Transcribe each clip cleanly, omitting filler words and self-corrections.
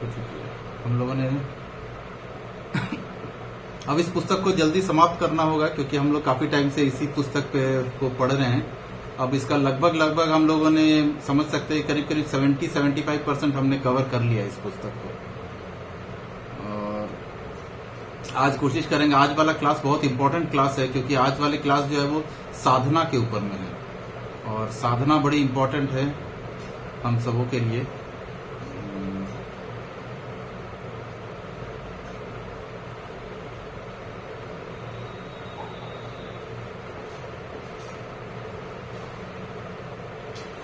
हो चुकी है। हम लोगों ने अब इस पुस्तक को जल्दी समाप्त करना होगा क्योंकि हम लोग काफी टाइम से इसी पुस्तक पे को पढ़ रहे हैं। अब इसका लगभग हम लोगों ने समझ सकते हैं करीब 70-75% हमने कवर कर लिया इस पुस्तक को। और आज कोशिश करेंगे, आज वाला क्लास बहुत इंपॉर्टेंट क्लास है क्योंकि आज वाली क्लास जो है वो साधना के ऊपर में है और साधना बड़ी इंपॉर्टेंट है हम सबों के लिए।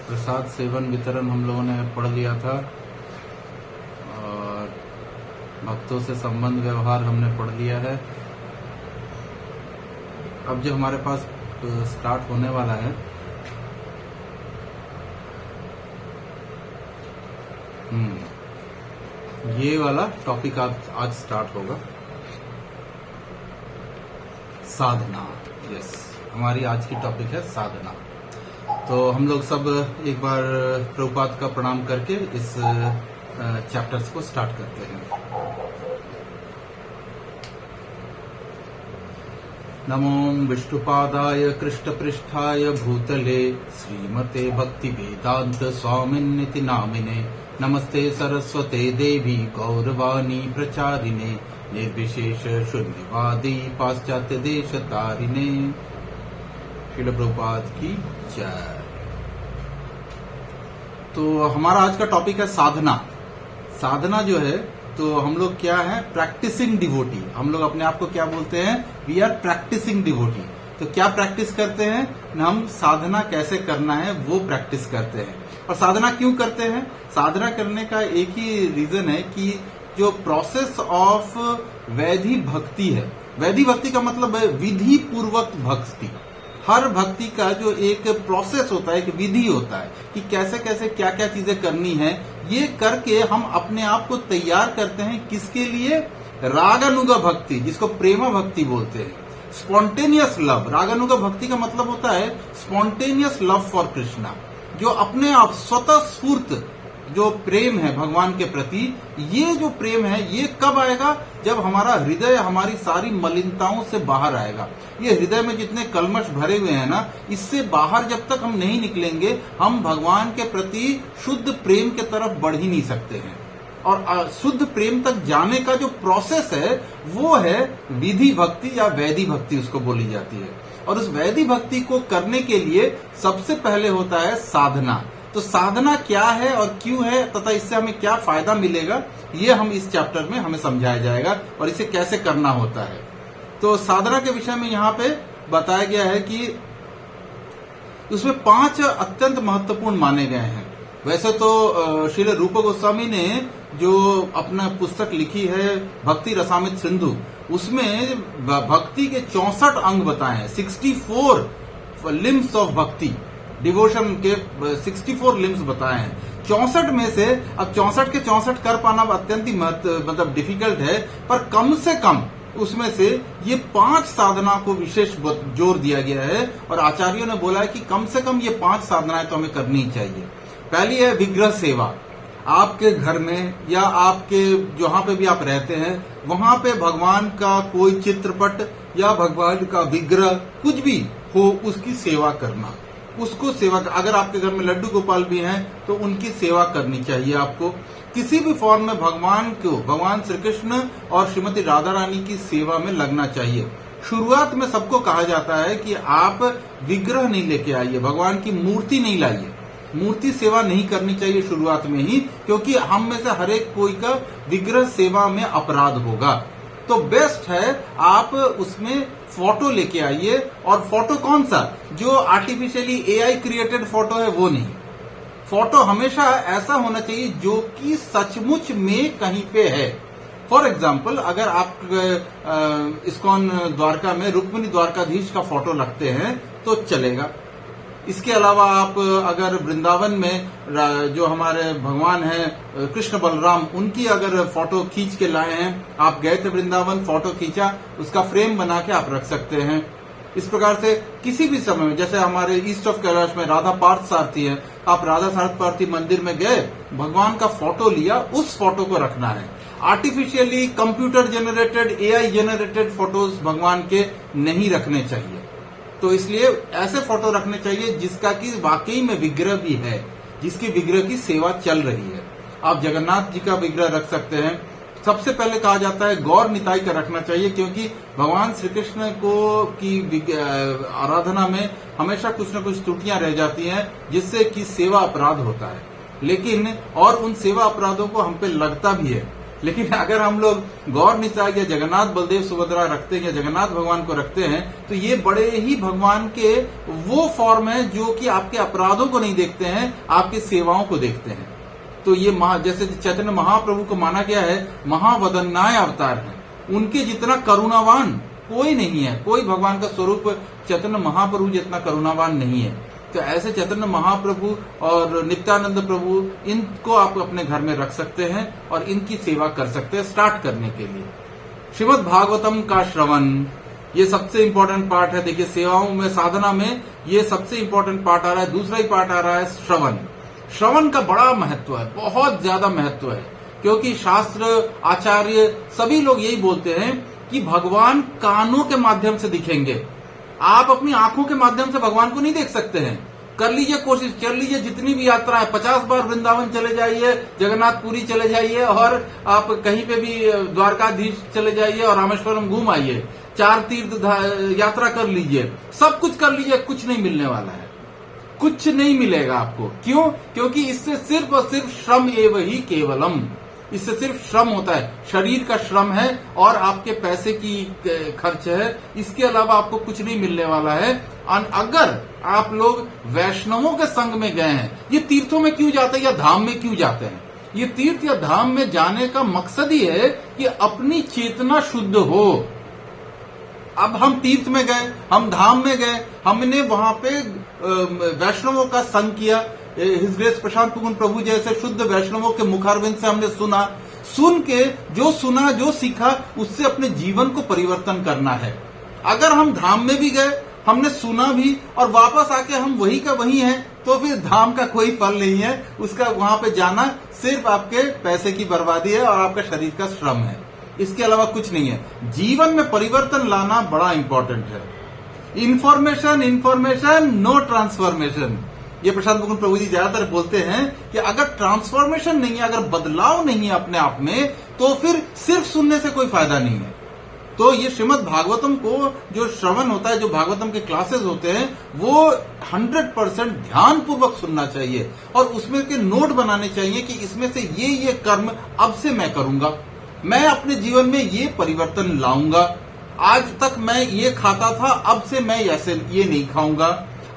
प्रसाद सेवन वितरण हम लोगों ने पढ़ लिया था और भक्तों से संबंध व्यवहार हमने पढ़ लिया है। अब जो हमारे पास स्टार्ट होने वाला है ये वाला टॉपिक आज स्टार्ट होगा, साधना। यस, हमारी आज की टॉपिक है साधना। तो हम लोग सब एक बार प्रभुपाद का प्रणाम करके इस चैप्टर्स को स्टार्ट करते हैं। नमो विष्णुपादाय कृष्णपृष्ठाय भूतले श्रीमते भक्ति वेदांत स्वामिन्निति नामिने नमस्ते सरस्वते देवी गौरवाणी प्रचारिणे निर्विशेष शून्यवादी पाश्चात्य देश तारिणे। श्रील प्रभुपाद की जय। तो हमारा आज का टॉपिक है साधना। साधना जो है तो हम लोग क्या है, प्रैक्टिसिंग डिवोटी। हम लोग अपने आप को क्या बोलते हैं, वी आर प्रैक्टिसिंग डिवोटी। तो क्या प्रैक्टिस करते हैं, हम साधना कैसे करना है वो प्रैक्टिस करते हैं। और साधना क्यों करते हैं, साधना करने का एक ही रीजन है कि जो प्रोसेस ऑफ वैधि भक्ति है, वैधि भक्ति का मतलब है विधि पूर्वक भक्ति। हर भक्ति का जो एक प्रोसेस होता है, एक विधि होता है कि कैसे कैसे क्या क्या चीजें करनी है, ये करके हम अपने आप को तैयार करते हैं किसके लिए, रागानुग भक्ति, जिसको प्रेमा भक्ति बोलते हैं, स्पॉन्टेनियस लव। रागानुग भक्ति का मतलब होता है स्पॉन्टेनियस लव फॉर कृष्णा, जो अपने आप स्वतः स्फूर्त जो प्रेम है भगवान के प्रति। ये जो प्रेम है ये कब आएगा, जब हमारा हृदय हमारी सारी मलिनताओं से बाहर आएगा। ये हृदय में जितने कलमश भरे हुए हैं ना, इससे बाहर जब तक हम नहीं निकलेंगे हम भगवान के प्रति शुद्ध प्रेम के तरफ बढ़ ही नहीं सकते हैं। और शुद्ध प्रेम तक जाने का जो प्रोसेस है वो है विधि भक्ति या वैधि भक्ति उसको बोली जाती है। और उस वैधि भक्ति को करने के लिए सबसे पहले होता है साधना। तो साधना क्या है और क्यों है तथा इससे हमें क्या फायदा मिलेगा, ये हम इस चैप्टर में हमें समझाया जाएगा और इसे कैसे करना होता है। तो साधना के विषय में यहाँ पे बताया गया है कि उसमें 5 अत्यंत महत्वपूर्ण माने गए हैं। वैसे तो श्रील रूप गोस्वामी ने जो अपना पुस्तक लिखी है भक्ति रसामृत सिंधु, उसमें भक्ति के 64 अंग बताए हैं, 64 लिम्स ऑफ भक्ति, डिवोशन के 64 लिम्स बताए हैं। 64 में से अब 64 के 64 कर पाना अत्यंत ही मतलब डिफिकल्ट है, पर कम से कम उसमें से ये 5 साधना को विशेष जोर दिया गया है। और आचार्यों ने बोला है कि कम से कम ये 5 साधनाएं तो हमें करनी ही चाहिए। पहली है विग्रह सेवा। आपके घर में या आपके जहां पे भी आप रहते हैं वहां पे भगवान का कोई चित्रपट या भगवान का विग्रह कुछ भी हो उसकी सेवा करना, उसको सेवा। अगर आपके घर में लड्डू गोपाल भी हैं तो उनकी सेवा करनी चाहिए आपको। किसी भी फॉर्म में भगवान को, भगवान श्री कृष्ण और श्रीमती राधा रानी की सेवा में लगना चाहिए। शुरुआत में सबको कहा जाता है कि आप विग्रह नहीं लेके आइए, भगवान की मूर्ति नहीं लाइए, मूर्ति सेवा नहीं करनी चाहिए शुरुआत में ही, क्योंकि हम में से हर एक कोई का विग्रह सेवा में अपराध होगा। तो बेस्ट है आप उसमें फोटो लेके आइए। और फोटो कौन सा, जो आर्टिफिशियली एआई क्रिएटेड फोटो है वो नहीं। फोटो हमेशा ऐसा होना चाहिए जो कि सचमुच में कहीं पे है। फॉर एग्जाम्पल, अगर आप इस्कॉन द्वारका में रुक्मिणी द्वारकाधीश का फोटो रखते हैं तो चलेगा। इसके अलावा आप अगर वृंदावन में जो हमारे भगवान हैं कृष्ण बलराम, उनकी अगर फोटो खींच के लाए हैं, आप गए थे वृंदावन, फोटो खींचा, उसका फ्रेम बना के आप रख सकते हैं। इस प्रकार से किसी भी समय में, जैसे हमारे ईस्ट ऑफ कैलाश में राधा पार्थ सारथी है, आप राधा पार्थी मंदिर में गए, भगवान का फोटो लिया, उस फोटो को रखना है। Artificially computer generated, AI generated photos भगवान के नहीं रखने चाहिए। तो इसलिए ऐसे फोटो रखने चाहिए जिसका कि वाकई में विग्रह भी है, जिसकी विग्रह की सेवा चल रही है। आप जगन्नाथ जी का विग्रह रख सकते हैं। सबसे पहले कहा जाता है गौर निताई का रखना चाहिए, क्योंकि भगवान श्री कृष्ण को की आराधना में हमेशा कुछ न कुछ त्रुटियां रह जाती हैं, जिससे कि सेवा अपराध होता है। लेकिन और उन सेवा अपराधों को हम पे लगता भी है, लेकिन अगर हम लोग गौर निताई या जगन्नाथ बलदेव सुभद्रा रखते हैं या जगन्नाथ भगवान को रखते हैं, तो ये बड़े ही भगवान के वो फॉर्म है जो कि आपके अपराधों को नहीं देखते हैं, आपकी सेवाओं को देखते हैं। तो ये जैसे चैतन्य महाप्रभु को माना गया है महावदन्नाय अवतार है, उनके जितना करुणावान कोई नहीं है। कोई भगवान का स्वरूप चैतन्य महाप्रभु जितना करुणावान नहीं है। तो ऐसे चैतन्य महाप्रभु और नित्यानंद प्रभु, इनको आप अपने घर में रख सकते हैं और इनकी सेवा कर सकते हैं स्टार्ट करने के लिए। श्रीमद् भागवतम का श्रवण, ये सबसे इंपॉर्टेंट पार्ट है। देखिए साधना में, साधना में ये सबसे इंपॉर्टेंट पार्ट आ रहा है। दूसरा ही पार्ट आ रहा है श्रवण। श्रवण का बड़ा महत्व है, बहुत ज्यादा महत्व है, क्योंकि शास्त्र आचार्य सभी लोग यही बोलते हैं कि भगवान कानों के माध्यम से दिखेंगे। आप अपनी आंखों के माध्यम से भगवान को नहीं देख सकते हैं। कर लीजिए कोशिश, कर लीजिए जितनी भी यात्रा है, 50 बार वृंदावन चले जाइए, जगन्नाथपुरी चले जाइए, और आप कहीं पे भी द्वारकाधीश चले जाइए और रामेश्वरम घूम आइए, 4 तीर्थ यात्रा कर लीजिए, सब कुछ कर लीजिए, कुछ नहीं मिलने वाला है, कुछ नहीं मिलेगा आपको। क्यों? क्योंकि इससे सिर्फ और सिर्फ श्रम एव ही केवलम, इससे सिर्फ श्रम होता है, शरीर का श्रम है और आपके पैसे की खर्च है, इसके अलावा आपको कुछ नहीं मिलने वाला है। अगर आप लोग वैष्णवों के संग में गए हैं, ये तीर्थों में क्यों जाते हैं या धाम में क्यों जाते हैं? ये तीर्थ या धाम में जाने का मकसद ही है कि अपनी चेतना शुद्ध हो। अब हम तीर्थ में गए, हम धाम में गए, हमने वहां पे वैष्णवों का संग किया, हिज ग्रेस प्रशांत पुकुंद प्रभु जैसे शुद्ध वैष्णवों के मुखारविंद से हमने सुना, सुन के जो सुना जो सीखा उससे अपने जीवन को परिवर्तन करना है। अगर हम धाम में भी गए, हमने सुना भी और वापस आके हम वही का वही हैं, तो फिर धाम का कोई फल नहीं है। उसका वहां पे जाना सिर्फ आपके पैसे की बर्बादी है और आपका शरीर का श्रम है, इसके अलावा कुछ नहीं है। जीवन में परिवर्तन लाना बड़ा इंपॉर्टेंट है। इंफॉर्मेशन नो ट्रांसफॉर्मेशन, ये प्रशांत मुकुंद प्रभु जी ज्यादातर बोलते हैं कि अगर ट्रांसफॉर्मेशन नहीं है, अगर बदलाव नहीं है अपने आप में, तो फिर सिर्फ सुनने से कोई फायदा नहीं है। तो ये श्रीमद् भागवतम को जो श्रवण होता है, जो भागवतम के क्लासेस होते हैं, वो 100% ध्यान पूर्वक सुनना चाहिए और उसमें के नोट बनाने चाहिए कि इसमें से ये कर्म अब से मैं करूंगा, मैं अपने जीवन में ये परिवर्तन लाऊंगा। आज तक मैं ये खाता था, अब से मैं ऐसे ये नहीं खाऊंगा।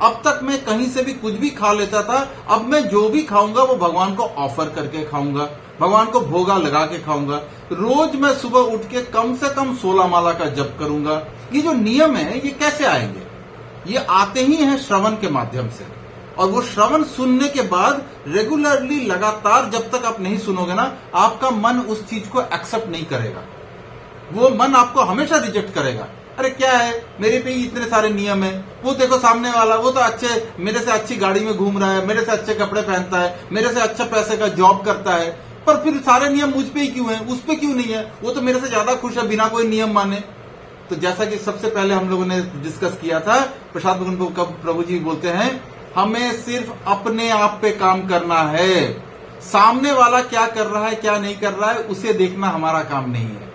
अब तक मैं कहीं से भी कुछ भी खा लेता था, अब मैं जो भी खाऊंगा वो भगवान को ऑफर करके खाऊंगा, भगवान को भोगा लगा के खाऊंगा। रोज मैं सुबह उठ के कम से कम 16 माला का जप करूंगा। ये जो नियम है ये कैसे आएंगे? ये आते ही हैं श्रवण के माध्यम से। और वो श्रवण सुनने के बाद रेगुलरली लगातार जब तक आप नहीं सुनोगे ना, आपका मन उस चीज को एक्सेप्ट नहीं करेगा। वो मन आपको हमेशा रिजेक्ट करेगा। अरे क्या है, मेरे पे ही इतने सारे नियम है, वो देखो सामने वाला, वो तो अच्छे, मेरे से अच्छी गाड़ी में घूम रहा है, मेरे से अच्छे कपड़े पहनता है, मेरे से अच्छा पैसे का जॉब करता है, पर फिर सारे नियम मुझ पे ही क्यों है, उस पे क्यों नहीं है? वो तो मेरे से ज्यादा खुश है बिना कोई नियम माने। तो जैसा कि सबसे पहले हम लोगों ने डिस्कस किया था, प्रशांत मुकुंद प्रभु जी बोलते हैं हमें सिर्फ अपने आप पे काम करना है। सामने वाला क्या कर रहा है क्या नहीं कर रहा है उसे देखना हमारा काम नहीं है।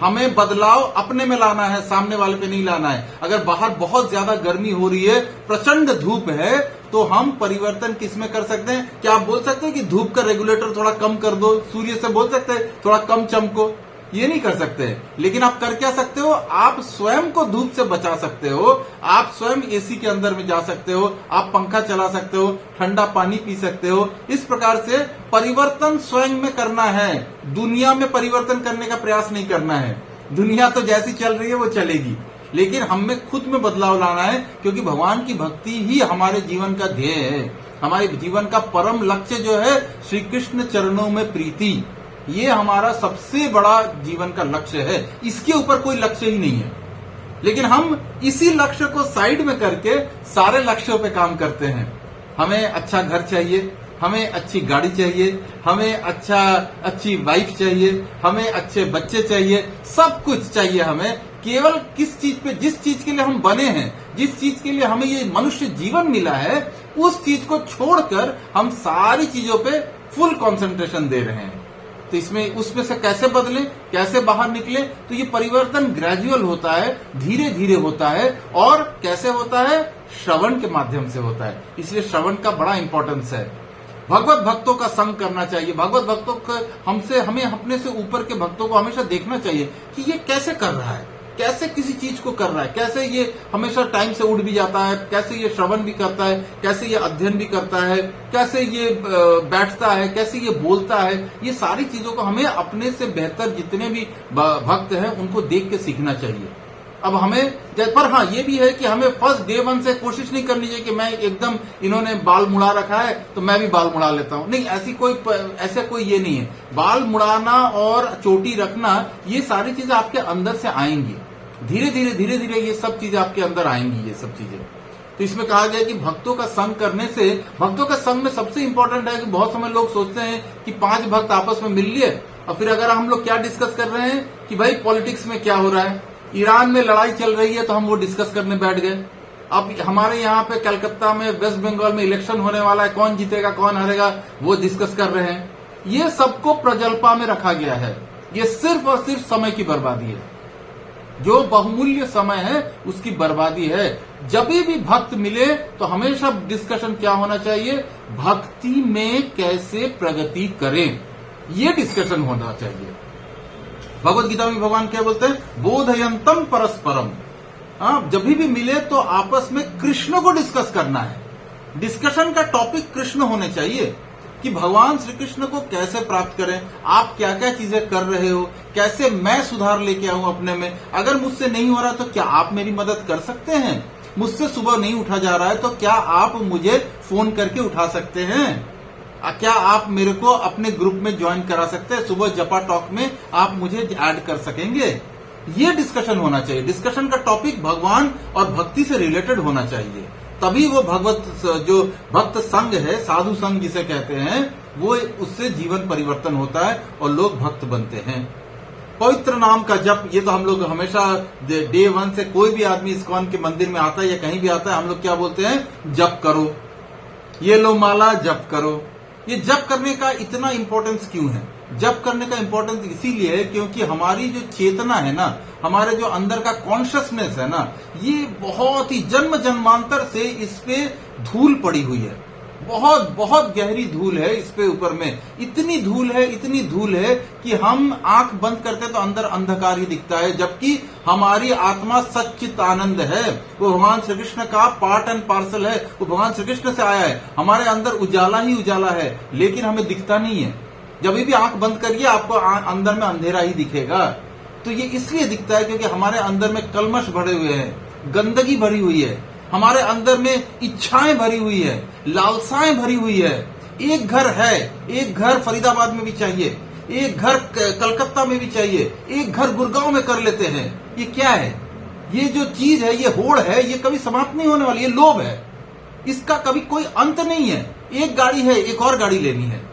हमें बदलाव अपने में लाना है, सामने वाले पे नहीं लाना है। अगर बाहर बहुत ज्यादा गर्मी हो रही है, प्रचंड धूप है, तो हम परिवर्तन किसमें कर सकते हैं? क्या आप बोल सकते हैं कि धूप का रेगुलेटर थोड़ा कम कर दो? सूर्य से बोल सकते हैं थोड़ा कम चमको? ये नहीं कर सकते। लेकिन आप कर क्या सकते हो? आप स्वयं को धूप से बचा सकते हो, आप स्वयं एसी के अंदर में जा सकते हो, आप पंखा चला सकते हो, ठंडा पानी पी सकते हो। इस प्रकार से परिवर्तन स्वयं में करना है, दुनिया में परिवर्तन करने का प्रयास नहीं करना है। दुनिया तो जैसी चल रही है वो चलेगी, लेकिन हमें खुद में बदलाव लाना है, क्योंकि भगवान की भक्ति ही हमारे जीवन का ध्येय है। हमारे जीवन का परम लक्ष्य जो है श्री कृष्ण चरणों में प्रीति, ये हमारा सबसे बड़ा जीवन का लक्ष्य है। इसके ऊपर कोई लक्ष्य ही नहीं है। लेकिन हम इसी लक्ष्य को साइड में करके सारे लक्ष्यों पे काम करते हैं। हमें अच्छा घर चाहिए, हमें अच्छी गाड़ी चाहिए, हमें अच्छी वाइफ चाहिए, हमें अच्छे बच्चे चाहिए, सब कुछ चाहिए हमें। केवल किस चीज पे, जिस चीज के लिए हम बने हैं, जिस चीज के लिए हमें ये मनुष्य जीवन मिला है, उस चीज को छोड़कर हम सारी चीजों पे फुल कंसंट्रेशन दे रहे हैं। तो इसमें उसमें से कैसे बदले, कैसे बाहर निकले? तो ये परिवर्तन ग्रेजुअल होता है, धीरे धीरे होता है। और कैसे होता है? श्रवण के माध्यम से होता है। इसलिए श्रवण का बड़ा इंपॉर्टेंस है। भगवत भक्तों का संग करना चाहिए। भगवत भक्तों को हमें अपने से ऊपर के भक्तों को हमेशा देखना चाहिए कि ये कैसे कर रहा है, कैसे किसी चीज को कर रहा है, कैसे ये हमेशा टाइम से उठ भी जाता है, कैसे ये श्रवण भी करता है, कैसे ये अध्ययन भी करता है, कैसे ये बैठता है, कैसे ये बोलता है। ये सारी चीजों को हमें अपने से बेहतर जितने भी भक्त हैं उनको देख के सीखना चाहिए। अब हमें, पर हाँ ये भी है कि हमें फर्स्ट डे वन से कोशिश नहीं करनी चाहिए कि मैं एकदम, इन्होंने बाल मुड़ा रखा है तो मैं भी बाल मुड़ा लेता हूँ। नहीं, ऐसे कोई ये नहीं है। बाल मुड़ाना और चोटी रखना, ये सारी चीजें आपके अंदर से आएंगी। धीरे धीरे ये सब चीजें आपके अंदर आएंगी, ये सब चीजें। तो इसमें कहा गया कि भक्तों का संग करने से, भक्तों का संग में सबसे इंपॉर्टेंट है कि बहुत समय लोग सोचते हैं कि 5 भक्त आपस में मिल लिए और फिर अगर हम लोग क्या डिस्कस कर रहे हैं कि भाई पॉलिटिक्स में क्या हो रहा है, ईरान में लड़ाई चल रही है, तो हम वो डिस्कस करने बैठ गए। अब हमारे यहाँ पे कलकत्ता में, वेस्ट बंगाल में इलेक्शन होने वाला है, कौन जीतेगा कौन हारेगा वो डिस्कस कर रहे हैं। ये सबको प्रजल्पा में रखा गया है। ये सिर्फ और सिर्फ समय की बर्बादी है। जो बहुमूल्य समय है उसकी बर्बादी है। जब भी भक्त मिले तो हमेशा डिस्कशन क्या होना चाहिए? भक्ति में कैसे प्रगति करें, ये डिस्कशन होना चाहिए। भगवत गीता में भगवान क्या बोलते हैं? बोधयंतम परस्परम। जब भी मिले तो आपस में कृष्ण को डिस्कस करना है। डिस्कशन का टॉपिक कृष्ण होने चाहिए कि भगवान श्री कृष्ण को कैसे प्राप्त करें, आप क्या क्या चीजें कर रहे हो, कैसे मैं सुधार लेके आऊं अपने में। अगर मुझसे नहीं हो रहा तो क्या आप मेरी मदद कर सकते हैं? मुझसे सुबह नहीं उठा जा रहा है तो क्या आप मुझे फोन करके उठा सकते हैं? क्या आप मेरे को अपने ग्रुप में ज्वाइन करा सकते हैं? सुबह जपा टॉक में आप मुझे ऐड कर सकेंगे? ये डिस्कशन होना चाहिए। डिस्कशन का टॉपिक भगवान और भक्ति से रिलेटेड होना चाहिए। तभी वो जो भक्त संघ है, साधु संघ जिसे कहते हैं, वो उससे जीवन परिवर्तन होता है और लोग भक्त बनते हैं। पवित्र नाम का जप, ये तो हम लोग हमेशा डे 1 से, कोई भी आदमी इस्कॉन के मंदिर में आता है या कहीं भी आता है, हम लोग क्या बोलते हैं? जप करो, ये लो माला, जप करो। ये जप करने का इतना इंपॉर्टेंस क्यों है? जप करने का इंपॉर्टेंस इसीलिए है क्योंकि हमारी जो चेतना है ना, हमारे जो अंदर का कॉन्शियसनेस है ना, ये बहुत ही जन्म जन्मांतर से इस पे धूल पड़ी हुई है। बहुत बहुत गहरी धूल है इस पे ऊपर में। इतनी धूल है कि हम आंख बंद करते तो अंदर अंधकार ही दिखता है, जबकि हमारी आत्मा सच्चित आनंद है। वो भगवान श्री कृष्ण का पार्ट एंड पार्सल है, वो भगवान श्री कृष्ण से आया है। हमारे अंदर उजाला ही उजाला है, लेकिन हमें दिखता नहीं है। जब भी आंख बंद करिए आपको अंदर में अंधेरा ही दिखेगा। तो ये इसलिए दिखता है क्योंकि हमारे अंदर में कलमश भरे हुए हैं, गंदगी भरी हुई है, हमारे अंदर में इच्छाएं भरी हुई है, लालसाएं भरी हुई है। एक घर है, एक घर फरीदाबाद में भी चाहिए, एक घर कलकत्ता में भी चाहिए, एक घर गुड़गांव में कर लेते हैं। ये क्या है? ये जो चीज है, ये होड़ है, ये कभी समाप्त नहीं होने वाली। ये लोभ है, इसका कभी कोई अंत नहीं है। एक गाड़ी है, एक और गाड़ी लेनी है।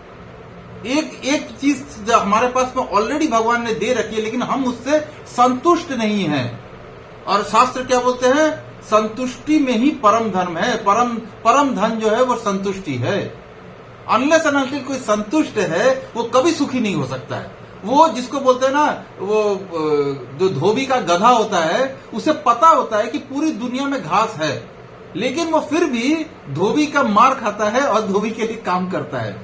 एक चीज हमारे पास में ऑलरेडी भगवान ने दे रखी है, लेकिन हम उससे संतुष्ट नहीं हैं। और शास्त्र क्या बोलते हैं? संतुष्टि में ही परम धर्म है। परम धन जो है वो संतुष्टि है। अनलेस एंड अनटिल कोई संतुष्ट है वो कभी सुखी नहीं हो सकता है। वो जिसको बोलते हैं ना, वो जो धोबी का गधा होता है, उसे पता होता है कि पूरी दुनिया में घास है, लेकिन वो फिर भी धोबी का मार खाता है और धोबी के लिए काम करता है।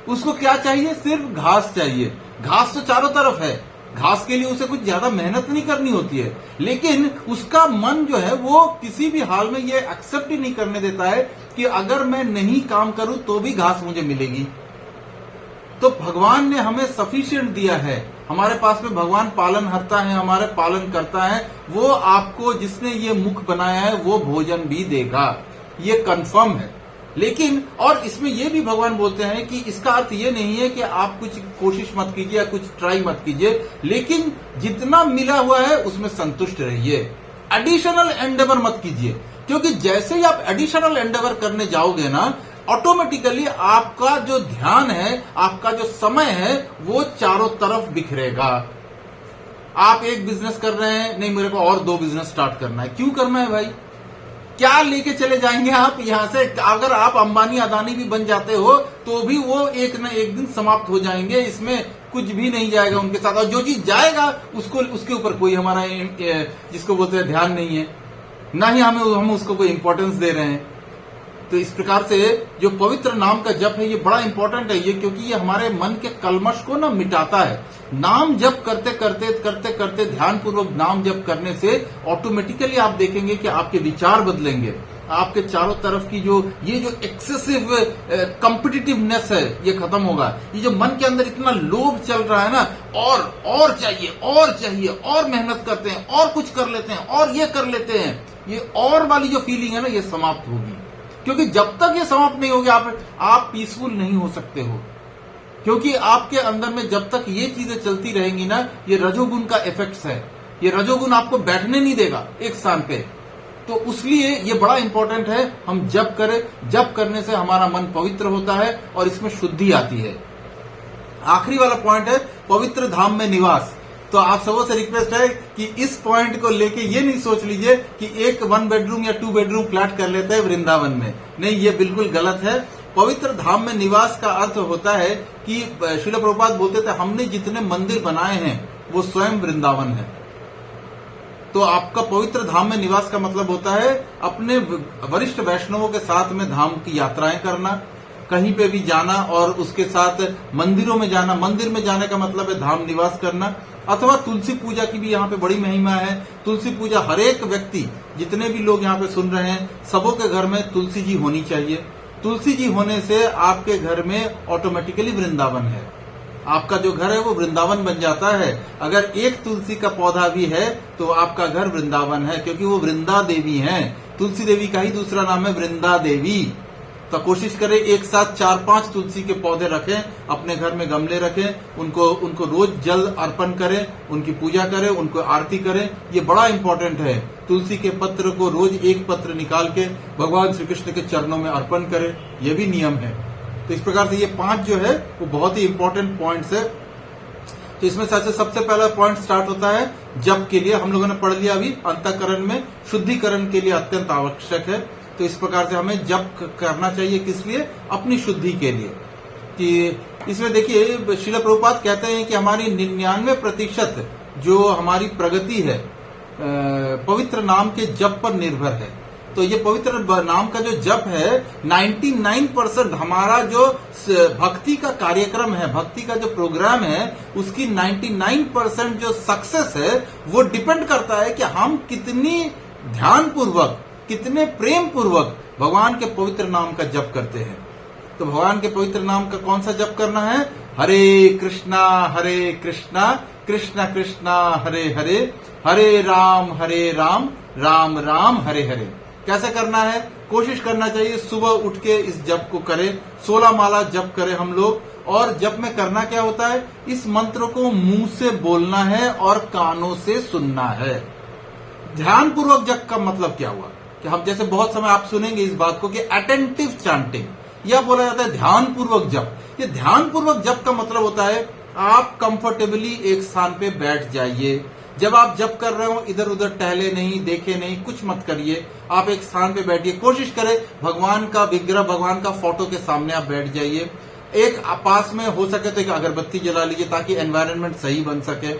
उसको क्या चाहिए? सिर्फ घास चाहिए। घास तो चारों तरफ है, घास के लिए उसे कुछ ज्यादा मेहनत नहीं करनी होती है, लेकिन उसका मन जो है वो किसी भी हाल में ये एक्सेप्ट ही नहीं करने देता है कि अगर मैं नहीं काम करूं तो भी घास मुझे मिलेगी। तो भगवान ने हमें सफिशिएंट दिया है। हमारे पास में भगवान पालनहर्ता है, हमारे पालन करता है। वो आपको, जिसने ये मुख बनाया है, वो भोजन भी देगा, ये कंफर्म है। लेकिन और इसमें ये भी भगवान बोलते हैं कि इसका अर्थ ये नहीं है कि आप कुछ कोशिश मत कीजिए या कुछ ट्राई मत कीजिए, लेकिन जितना मिला हुआ है उसमें संतुष्ट रहिए। एडिशनल एंडेवर मत कीजिए, क्योंकि जैसे ही आप एडिशनल एंडेवर करने जाओगे ना, ऑटोमेटिकली आपका जो ध्यान है, आपका जो समय है, वो चारों तरफ बिखरेगा। आप एक बिजनेस कर रहे हैं, नहीं मेरे को और 2 बिजनेस स्टार्ट करना है। क्यों करना है भाई? क्या लेके चले जाएंगे आप यहां से? अगर आप अंबानी अदानी भी बन जाते हो तो भी वो एक न एक दिन समाप्त हो जाएंगे, इसमें कुछ भी नहीं जाएगा उनके साथ। और जो चीज जाएगा उसको, उसके ऊपर कोई हमारा जिसको बोलते हैं ध्यान नहीं है, ना ही हम उसको कोई इंपॉर्टेंस दे रहे हैं। तो इस प्रकार से जो पवित्र नाम का जप है ये बड़ा इंपॉर्टेंट है ये, क्योंकि ये हमारे मन के कलमश को ना मिटाता है। नाम जप करते करते करते करते ध्यान पूर्वक नाम जप करने से ऑटोमेटिकली आप देखेंगे कि आपके विचार बदलेंगे, आपके चारों तरफ की जो एक्सेसिव कॉम्पिटिटिवनेस है ये खत्म होगा। ये जो मन के अंदर इतना लोभ चल रहा है ना, और चाहिए और मेहनत करते हैं और कुछ कर लेते हैं और ये कर लेते हैं, ये और वाली जो फीलिंग है ना ये समाप्त होगी। क्योंकि जब तक ये समाप्त नहीं होगी आप पीसफुल नहीं हो सकते हो, क्योंकि आपके अंदर में जब तक ये चीजें चलती रहेंगी ना, ये रजोगुण का इफेक्ट्स है, ये रजोगुण आपको बैठने नहीं देगा एक स्थान पे। तो इसलिए ये बड़ा इंपॉर्टेंट है हम जप करें। जप करने से हमारा मन पवित्र होता है और इसमें शुद्धि आती है। आखिरी वाला पॉइंट है पवित्र धाम में निवास। तो आप सबों से रिक्वेस्ट है कि इस पॉइंट को लेके ये नहीं सोच लीजिए कि एक 1 बेडरूम या 2 बेडरूम फ्लैट कर लेते हैं वृंदावन में, नहीं, ये बिल्कुल गलत है। पवित्र धाम में निवास का अर्थ होता है कि श्रील प्रभुपाद बोलते थे हमने जितने मंदिर बनाए हैं वो स्वयं वृंदावन है। तो आपका पवित्र धाम में निवास का मतलब होता है अपने वरिष्ठ वैष्णवों के साथ में धाम की यात्राएं करना, कहीं पे भी जाना और उसके साथ मंदिरों में जाना। मंदिर में जाने का मतलब है धाम निवास करना। अथवा तुलसी पूजा की भी यहाँ पे बड़ी महिमा है। तुलसी पूजा हर एक व्यक्ति, जितने भी लोग यहाँ पे सुन रहे हैं, सबों के घर में तुलसी जी होनी चाहिए। तुलसी जी होने से आपके घर में ऑटोमेटिकली वृंदावन है, आपका जो घर है वो वृंदावन बन जाता है। अगर एक तुलसी का पौधा भी है तो आपका घर वृंदावन है, क्योंकि वो वृंदा देवी हैं। तुलसी देवी का ही दूसरा नाम है वृंदा देवी। तो कोशिश करें एक साथ 4-5 तुलसी के पौधे रखें, अपने घर में गमले रखें, उनको रोज जल अर्पण करें, उनकी पूजा करें, उनको आरती करें। ये बड़ा इंपॉर्टेंट है। तुलसी के पत्र को रोज एक पत्र निकाल के भगवान श्री कृष्ण के चरणों में अर्पण करें, यह भी नियम है। तो इस प्रकार से ये 5 जो है वो बहुत ही इंपॉर्टेंट पॉइंट्स है। तो इसमें सबसे पहला पॉइंट स्टार्ट होता है जप के लिए। हम लोगों ने पढ़ लिया अभी, अंतःकरण में शुद्धिकरण के लिए अत्यंत आवश्यक है। तो इस प्रकार से हमें जप करना चाहिए, किस लिए? अपनी शुद्धि के लिए। कि इसमें देखिए श्रील प्रभुपाद कहते हैं कि हमारी 99% जो हमारी प्रगति है पवित्र नाम के जप पर निर्भर है। तो ये पवित्र नाम का जो जप है 99% हमारा जो भक्ति का कार्यक्रम है, भक्ति का जो प्रोग्राम है, उसकी 99% जो सक्सेस है वो डिपेंड करता है कि हम कितनी ध्यान पूर्वक, कितने प्रेम पूर्वक भगवान के पवित्र नाम का जप करते हैं। तो भगवान के पवित्र नाम का कौन सा जप करना है? हरे कृष्णा कृष्णा कृष्णा हरे हरे, हरे राम राम राम हरे हरे। कैसे करना है? कोशिश करना चाहिए सुबह उठ के इस जप को करें, 16 माला जप करें हम लोग। और जप में करना क्या होता है? इस मंत्र को मुंह से बोलना है और कानों से सुनना है। ध्यान पूर्वक जप का मतलब क्या हुआ कि हम जैसे बहुत समय आप सुनेंगे इस बात को कि अटेंटिव चांटिंग, यह बोला जाता है ध्यान पूर्वक जप। ये ध्यान पूर्वक जप का मतलब होता है आप कंफर्टेबली एक स्थान पे बैठ जाइए। जब आप जप कर रहे हो इधर उधर टहले नहीं, देखे नहीं, कुछ मत करिए। आप एक स्थान पे बैठिए। कोशिश करें भगवान का विग्रह, भगवान का फोटो के सामने आप बैठ जाइए। एक पास में हो सके तो एक अगरबत्ती जला लीजिए ताकि एनवायरनमेंट सही बन सके।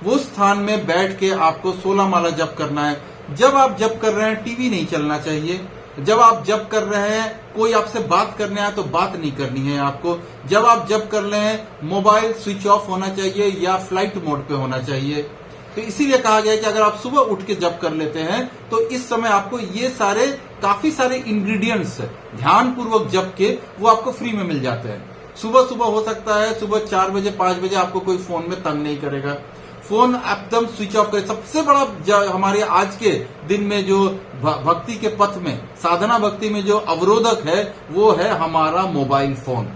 वो स्थान में बैठ के आपको 16 माला जप करना है। जब आप जप कर रहे हैं टीवी नहीं चलना चाहिए। जब आप जप कर रहे हैं कोई आपसे बात करने आए तो बात नहीं करनी है आपको। जब आप जप कर रहे हैं मोबाइल स्विच ऑफ होना चाहिए या फ्लाइट मोड पे होना चाहिए। तो इसीलिए कहा गया है कि अगर आप सुबह उठ के जप कर लेते हैं तो इस समय आपको ये काफी सारे इंग्रेडिएंट्स ध्यान पूर्वक जप के वो आपको फ्री में मिल जाते हैं। सुबह सुबह हो सकता है सुबह 4 बजे 5 बजे आपको कोई फोन में तंग नहीं करेगा। फोन एकदम स्विच ऑफ करें। सबसे बड़ा हमारे आज के दिन में जो भक्ति के पथ में, साधना भक्ति में जो अवरोधक है वो है हमारा मोबाइल फोन।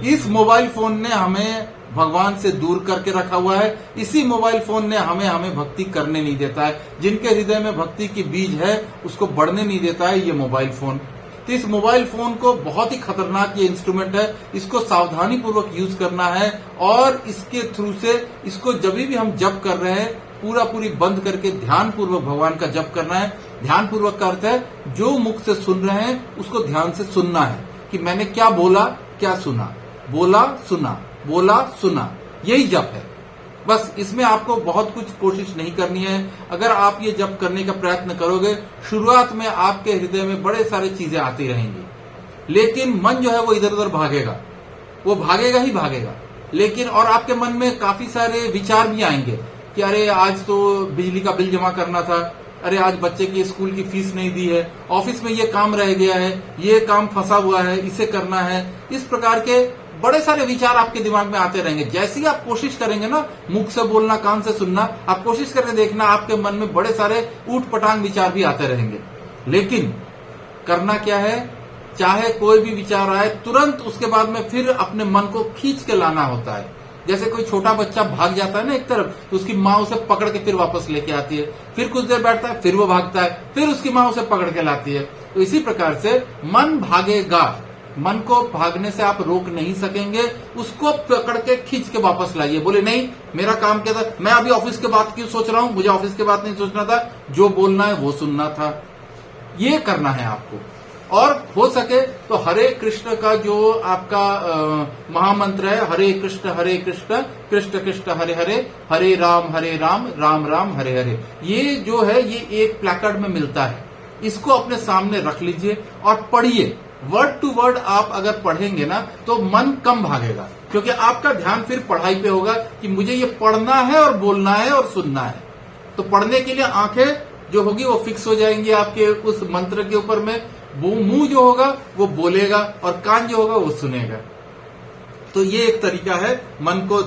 इस मोबाइल फोन ने हमें भगवान से दूर करके रखा हुआ है। इसी मोबाइल फोन ने हमें भक्ति करने नहीं देता है। जिनके हृदय में भक्ति की बीज है उसको बढ़ने नहीं देता है ये मोबाइल फोन। तो इस मोबाइल फोन को बहुत ही खतरनाक ये इंस्ट्रूमेंट है, इसको सावधानी पूर्वक यूज करना है और इसके थ्रू से इसको जब भी हम जप कर रहे हैं पूरी बंद करके ध्यान पूर्वक भगवान का जप करना है। ध्यान पूर्वक का अर्थ है जो मुख से सुन रहे हैं उसको ध्यान से सुनना है कि मैंने क्या बोला, क्या सुना, बोला सुना, बोला सुना, यही जप है। बस इसमें आपको बहुत कुछ कोशिश नहीं करनी है। अगर आप ये जप करने का प्रयत्न करोगे, शुरुआत में आपके हृदय में बड़े सारे चीजें आती रहेंगी, लेकिन मन जो है वो इधर उधर भागेगा, वो भागेगा ही भागेगा। लेकिन और आपके मन में काफी सारे विचार भी आएंगे कि अरे आज तो बिजली का बिल जमा करना था, अरे आज बच्चे की स्कूल की फीस नहीं दी है, ऑफिस में ये काम रह गया है, ये काम फंसा हुआ है, इसे करना है। इस प्रकार के बड़े सारे विचार आपके दिमाग में आते रहेंगे। जैसे ही आप कोशिश करेंगे ना मुख से बोलना, कान से सुनना, आप कोशिश करके देखना आपके मन में बड़े सारे ऊट पटांग विचार भी आते रहेंगे। लेकिन करना क्या है, चाहे कोई भी विचार आए तुरंत उसके बाद में फिर अपने मन को खींच के लाना होता है। जैसे कोई छोटा बच्चा भाग जाता है ना एक तरफ, तो उसकी माँ उसे पकड़ के फिर वापस लेके आती है, फिर कुछ देर बैठता है, फिर वो भागता है, फिर उसकी माँ उसे पकड़ के लाती है। तो इसी प्रकार से मन भागेगा, मन को भागने से आप रोक नहीं सकेंगे, उसको पकड़ के खींच के वापस लाइए। बोले नहीं मेरा काम क्या था, मैं अभी ऑफिस के बात क्यों सोच रहा हूं, मुझे ऑफिस के बात नहीं सोचना था, जो बोलना है वो सुनना था। ये करना है आपको। और हो सके तो हरे कृष्ण का जो आपका महामंत्र है, हरे कृष्ण कृष्ण कृष्ण हरे हरे, हरे राम राम राम हरे हरे, ये जो है ये एक प्लेकार्ड में मिलता है। इसको अपने सामने रख लीजिए और पढ़िए। वर्ड टू वर्ड आप अगर पढ़ेंगे ना तो मन कम भागेगा, क्योंकि आपका ध्यान फिर पढ़ाई पे होगा कि मुझे ये पढ़ना है और बोलना है और सुनना है। तो पढ़ने के लिए आंखें जो होगी वो फिक्स हो जाएंगी आपके उस मंत्र के ऊपर में, मुंह जो होगा वो बोलेगा और कान जो होगा वो सुनेगा। तो ये एक तरीका है मन को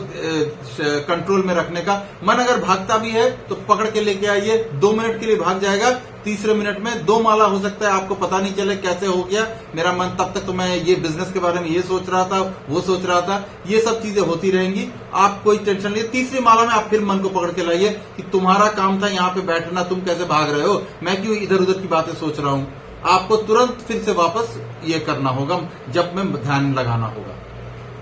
कंट्रोल में रखने का। मन अगर भागता भी है तो पकड़ के लेके आइए, 2 मिनट के लिए भाग जाएगा, तीसरे मिनट में 2 माला हो सकता है, आपको पता नहीं चले कैसे हो गया मेरा मन। तब तक तो मैं ये बिजनेस के बारे में ये सोच रहा था, वो सोच रहा था, ये सब चीजें होती रहेंगी। आप कोई टेंशन नहीं, तीसरी माला में आप फिर मन को पकड़ के लाइए कि तुम्हारा काम था यहाँ पे बैठना, तुम कैसे भाग रहे हो, मैं क्यों इधर उधर की बातें सोच रहा हूँ। आपको तुरंत फिर से वापस ये करना होगा, जब में ध्यान लगाना होगा।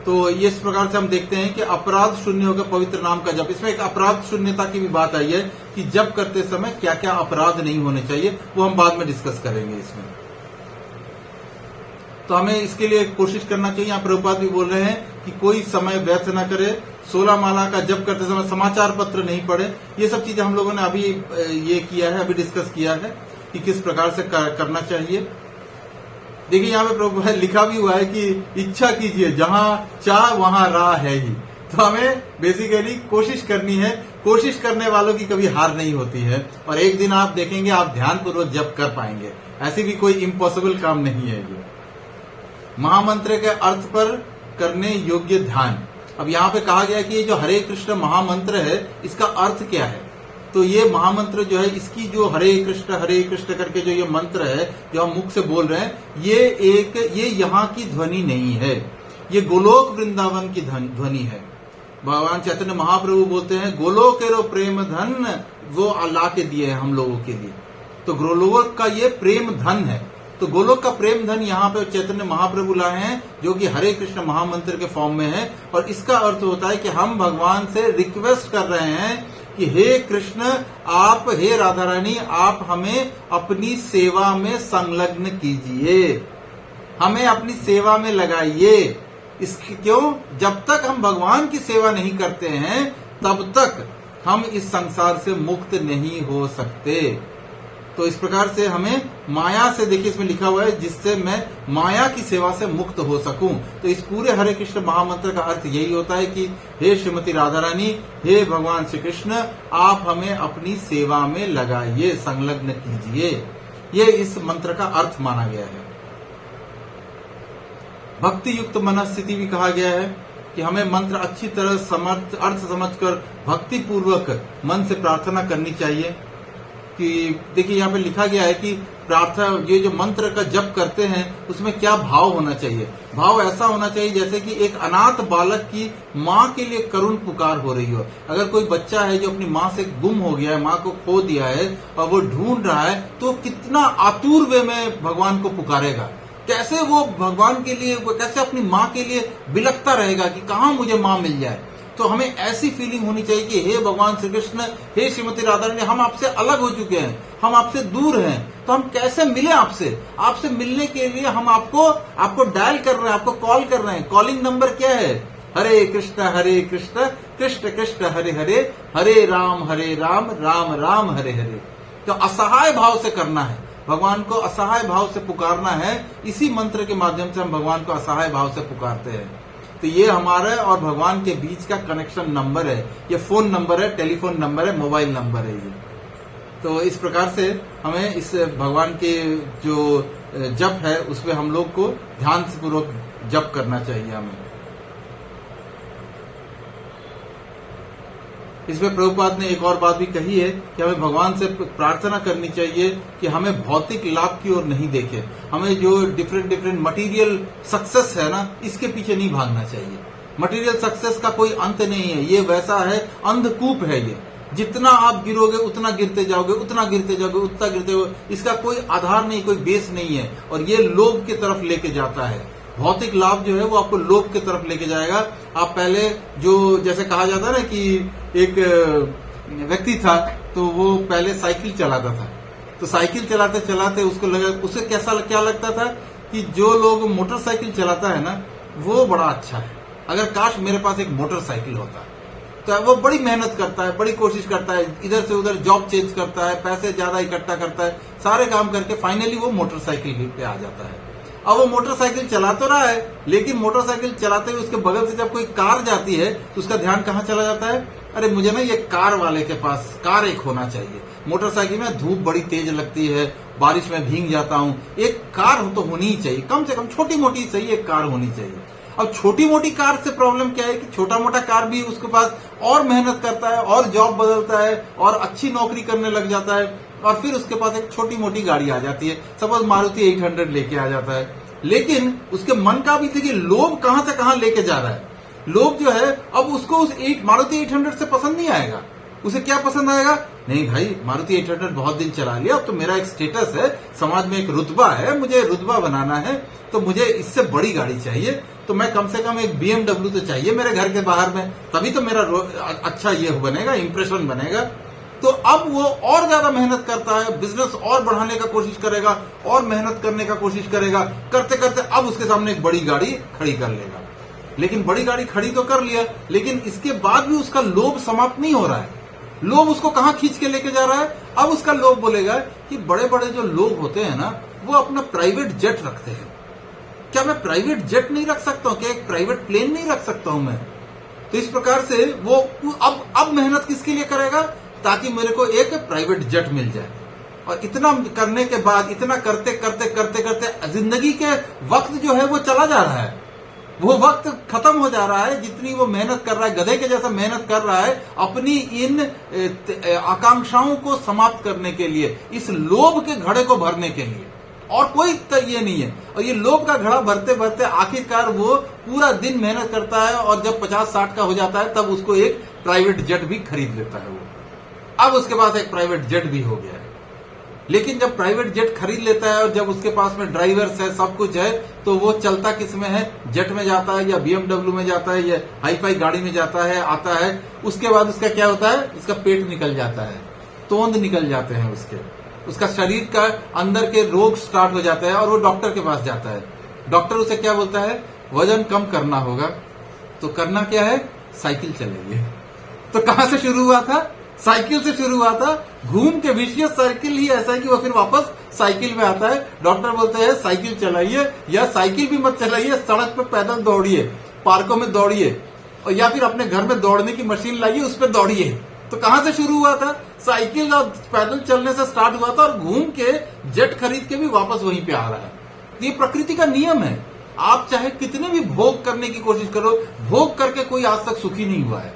तो इस प्रकार से हम देखते हैं कि अपराध शून्य होगा पवित्र नाम का जप। इसमें एक अपराध शून्यता की भी बात आई है कि जप करते समय क्या क्या अपराध नहीं होने चाहिए, वो हम बाद में डिस्कस करेंगे इसमें। तो हमें इसके लिए कोशिश करना चाहिए। यहाँ प्रभुपाद भी बोल रहे हैं कि कोई समय व्यर्थ न करे, 16 माला का जप करते समय समाचार पत्र नहीं पढ़े। ये सब चीजें हम लोगों ने अभी ये किया है, अभी डिस्कस किया है कि किस प्रकार से करना चाहिए। देखिए यहाँ पे प्रभु लिखा भी हुआ है कि इच्छा कीजिए जहां चाह वहां राह है ही। तो हमें बेसिकली कोशिश करनी है, कोशिश करने वालों की कभी हार नहीं होती है, और एक दिन आप देखेंगे आप ध्यानपूर्वक जप कर पाएंगे। ऐसी भी कोई इम्पॉसिबल काम नहीं है ये। महामंत्र के अर्थ पर करने योग्य ध्यान। अब यहाँ पे कहा गया कि ये जो हरे कृष्ण महामंत्र है इसका अर्थ क्या है। तो ये महामंत्र जो है, इसकी जो हरे कृष्ण करके जो ये मंत्र है जो हम मुख से बोल रहे हैं, ये यहाँ की ध्वनि नहीं है, ये गोलोक वृंदावन की ध्वनि है। भगवान चैतन्य महाप्रभु बोलते हैं गोलोकेरो प्रेम धन वो ला के दिए हैं हम लोगों के लिए। तो गोलोक का ये प्रेम धन है। तो गोलोक का प्रेम धन यहाँ पे चैतन्य महाप्रभु लाए हैं, जो कि हरे कृष्ण महामंत्र के फॉर्म में है। और इसका अर्थ होता है कि हम भगवान से रिक्वेस्ट कर रहे हैं कि हे कृष्ण, आप, हे राधा रानी, आप हमें अपनी सेवा में संलग्न कीजिए, हमें अपनी सेवा में लगाइए। इसकी क्यों? जब तक हम भगवान की सेवा नहीं करते हैं तब तक हम इस संसार से मुक्त नहीं हो सकते। तो इस प्रकार से हमें माया से, देखिए इसमें लिखा हुआ है, जिससे मैं माया की सेवा से मुक्त हो सकूं। तो इस पूरे हरे कृष्ण महामंत्र का अर्थ यही होता है कि हे श्रीमती राधा रानी, हे भगवान श्री कृष्ण, आप हमें अपनी सेवा में लगाइए, संलग्न कीजिए। ये इस मंत्र का अर्थ माना गया है। भक्ति युक्त मनस्थिति भी कहा गया है कि हमें मंत्र अच्छी तरह अर्थ समझकर भक्ति पूर्वक मन से प्रार्थना करनी चाहिए। कि देखिए यहाँ पे लिखा गया है कि प्रार्थना, ये जो मंत्र का जप करते हैं उसमें क्या भाव होना चाहिए। भाव ऐसा होना चाहिए जैसे कि एक अनाथ बालक की माँ के लिए करुण पुकार हो रही हो। अगर कोई बच्चा है जो अपनी माँ से गुम हो गया है, माँ को खो दिया है और वो ढूंढ रहा है, तो कितना आतुर वे में भगवान को पुकारेगा, कैसे वो भगवान के लिए, वो कैसे अपनी माँ के लिए बिलखता रहेगा कि कहाँ मुझे माँ मिल जाए। तो हमें ऐसी फीलिंग होनी चाहिए कि हे भगवान श्री कृष्ण, हे श्रीमती राधा रानी, हम आपसे अलग हो चुके हैं, हम आपसे दूर हैं, तो हम कैसे मिले आपसे। आपसे मिलने के लिए हम आपको डायल कर रहे हैं, आपको कॉल कर रहे हैं। कॉलिंग नंबर क्या है? हरे कृष्ण कृष्ण कृष्ण हरे हरे, हरे राम राम राम हरे हरे। तो असहाय भाव से करना है, भगवान को असहाय भाव से पुकारना है। इसी मंत्र के माध्यम से हम भगवान को असहाय भाव से पुकारते हैं। तो ये हमारे और भगवान के बीच का कनेक्शन नंबर है, ये फोन नंबर है, टेलीफोन नंबर है, मोबाइल नंबर है ये। तो इस प्रकार से हमें इस भगवान के जो जप है उसमें हम लोग को ध्यान पूर्वक जप करना चाहिए हमें। इसमें प्रभुपाद ने एक और बात भी कही है कि हमें भगवान से प्रार्थना करनी चाहिए कि हमें भौतिक लाभ की ओर नहीं देखे, हमें जो डिफरेंट मटेरियल सक्सेस है ना, इसके पीछे नहीं भागना चाहिए। मटेरियल सक्सेस का कोई अंत नहीं है, ये वैसा है, अंधकूप है ये। जितना आप गिरोगे उतना गिरते जाओगे, उतना गिरते जाओगे, उतना गिरते जाओगे, इसका कोई आधार नहीं, कोई बेस नहीं है, और ये लोभ की तरफ लेके जाता है। भौतिक लाभ जो है वो आपको लोभ की तरफ लेके जाएगा। आप पहले जो जैसे कहा जाता है ना कि एक व्यक्ति था, तो वो पहले साइकिल चलाता था, तो साइकिल चलाते चलाते उसको लगा, उसे क्या लगता था कि जो लोग मोटरसाइकिल चलाता है ना वो बड़ा अच्छा है, अगर काश मेरे पास एक मोटरसाइकिल होता। तो वो बड़ी मेहनत करता है, बड़ी कोशिश करता है, इधर से उधर जॉब चेंज करता है, पैसे ज्यादा इकट्ठा करता है, सारे काम करके फाइनली वो मोटरसाइकिल पे आ जाता है। अब वो मोटरसाइकिल चला तो रहा है, लेकिन मोटरसाइकिल चलाते हुए उसके बगल से जब कोई कार जाती है तो उसका ध्यान कहाँ चला जाता है? अरे मुझे ना ये कार वाले के पास कार एक होना चाहिए। मोटरसाइकिल में धूप बड़ी तेज लगती है, बारिश में भीग जाता हूँ, एक कार तो होनी ही चाहिए, कम से कम छोटी मोटी सही एक कार होनी चाहिए। अब छोटी मोटी कार से प्रॉब्लम क्या है कि छोटा मोटा कार भी उसके पास और मेहनत करता है और जॉब बदलता है और अच्छी नौकरी करने लग जाता है, और फिर उसके पास एक छोटी मोटी गाड़ी आ जाती है, सपोज मारुति 800 लेके आ जाता है। लेकिन उसके मन का भी देखिए लोभ कहां से कहां लेके जा रहा है। लोभ जो है अब उसको उस मारुति 800 से पसंद नहीं आएगा। उसे क्या पसंद आएगा? नहीं भाई, मारुति 800 बहुत दिन चला लिया, अब तो मेरा एक स्टेटस है, समाज में एक रुतबा है, मुझे रुतबा बनाना है, तो मुझे इससे बड़ी गाड़ी चाहिए, तो मैं कम से कम एक BMW तो चाहिए मेरे घर के बाहर में, तभी तो मेरा अच्छा ये बनेगा, इंप्रेशन बनेगा। तो अब वो और ज्यादा मेहनत करता है, बिजनेस और बढ़ाने का कोशिश करेगा, और मेहनत करने का कोशिश करेगा, करते करते अब उसके सामने एक बड़ी गाड़ी खड़ी कर लेगा। लेकिन बड़ी गाड़ी खड़ी तो कर लिया, लेकिन इसके बाद भी उसका लोभ समाप्त नहीं हो रहा है। लोभ उसको कहां खींच के लेके जा रहा है? अब उसका लोभ बोलेगा कि बड़े बड़े जो लोग होते हैं ना, वो अपना प्राइवेट जेट रखते हैं, क्या मैं प्राइवेट जेट नहीं रख सकता हूं? क्या एक प्राइवेट प्लेन नहीं रख सकता हूं मैं? तो इस प्रकार से वो अब मेहनत किसके लिए करेगा? ताकि मेरे को एक प्राइवेट जेट मिल जाए। और इतना करने के बाद, इतना करते करते करते करते जिंदगी के वक्त जो है वो चला जा रहा है, वो वक्त खत्म हो जा रहा है। जितनी वो मेहनत कर रहा है, गधे के जैसा मेहनत कर रहा है अपनी इन आकांक्षाओं को समाप्त करने के लिए, इस लोभ के घड़े को भरने के लिए, और कोई ये नहीं है। और ये लोभ का घड़ा भरते भरते आखिरकार वो पूरा दिन मेहनत करता है, और जब 50-60 का हो जाता है तब उसको एक प्राइवेट जेट भी खरीद लेता है वो। अब उसके पास एक प्राइवेट जेट भी हो गया है। लेकिन जब प्राइवेट जेट खरीद लेता है और जब उसके पास में ड्राइवर्स है, सब कुछ है, तो वो चलता किस में है? जेट में जाता है, या BMW में जाता है, या हाईफाई गाड़ी में जाता है, आता है। उसके बाद उसका क्या होता है? उसका पेट निकल जाता है, तोंद निकल जाते हैं उसका शरीर का अंदर के रोग स्टार्ट हो जाता है, और वो डॉक्टर के पास जाता है। डॉक्टर उसे क्या बोलता है? वजन कम करना होगा। तो करना क्या है? साइकिल चलाइए। तो कहां से शुरू हुआ था? साइकिल से शुरू हुआ था। घूम के विशियस सर्किल ही ऐसा है कि वो फिर वापस साइकिल में आता है। डॉक्टर बोलते हैं साइकिल चलाइए, या साइकिल भी मत चलाइए, सड़क पे पैदल दौड़िए, पार्कों में दौड़िए, और या फिर अपने घर में दौड़ने की मशीन लाइए, उस पर दौड़िए। तो कहां से शुरू हुआ था? साइकिल और पैदल चलने से स्टार्ट हुआ था, और घूम के जेट खरीद के भी वापस वहीं पे आ रहा है। ये प्रकृति का नियम है। आप चाहे कितने भी भोग करने की कोशिश करो, भोग करके कोई आज तक सुखी नहीं हुआ है,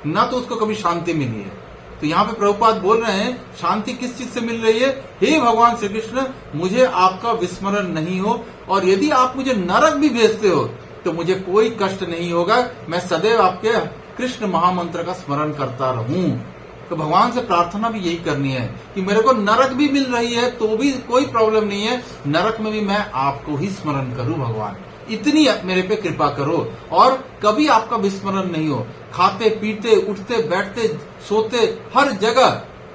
ना तो उसको कभी शांति मिली है। तो यहाँ पे प्रभुपाद बोल रहे हैं शांति किस चीज से मिल रही है? हे भगवान श्री कृष्ण, मुझे आपका विस्मरण नहीं हो, और यदि आप मुझे नरक भी भेजते हो तो मुझे कोई कष्ट नहीं होगा, मैं सदैव आपके कृष्ण महामंत्र का स्मरण करता रहूं। तो भगवान से प्रार्थना भी यही करनी है कि मेरे को नरक भी मिल रही है तो भी कोई प्रॉब्लम नहीं है, नरक में भी मैं आपको ही स्मरण करूं भगवान, इतनी मेरे पे कृपा करो, और कभी आपका विस्मरण नहीं हो। खाते पीते उठते बैठते सोते हर जगह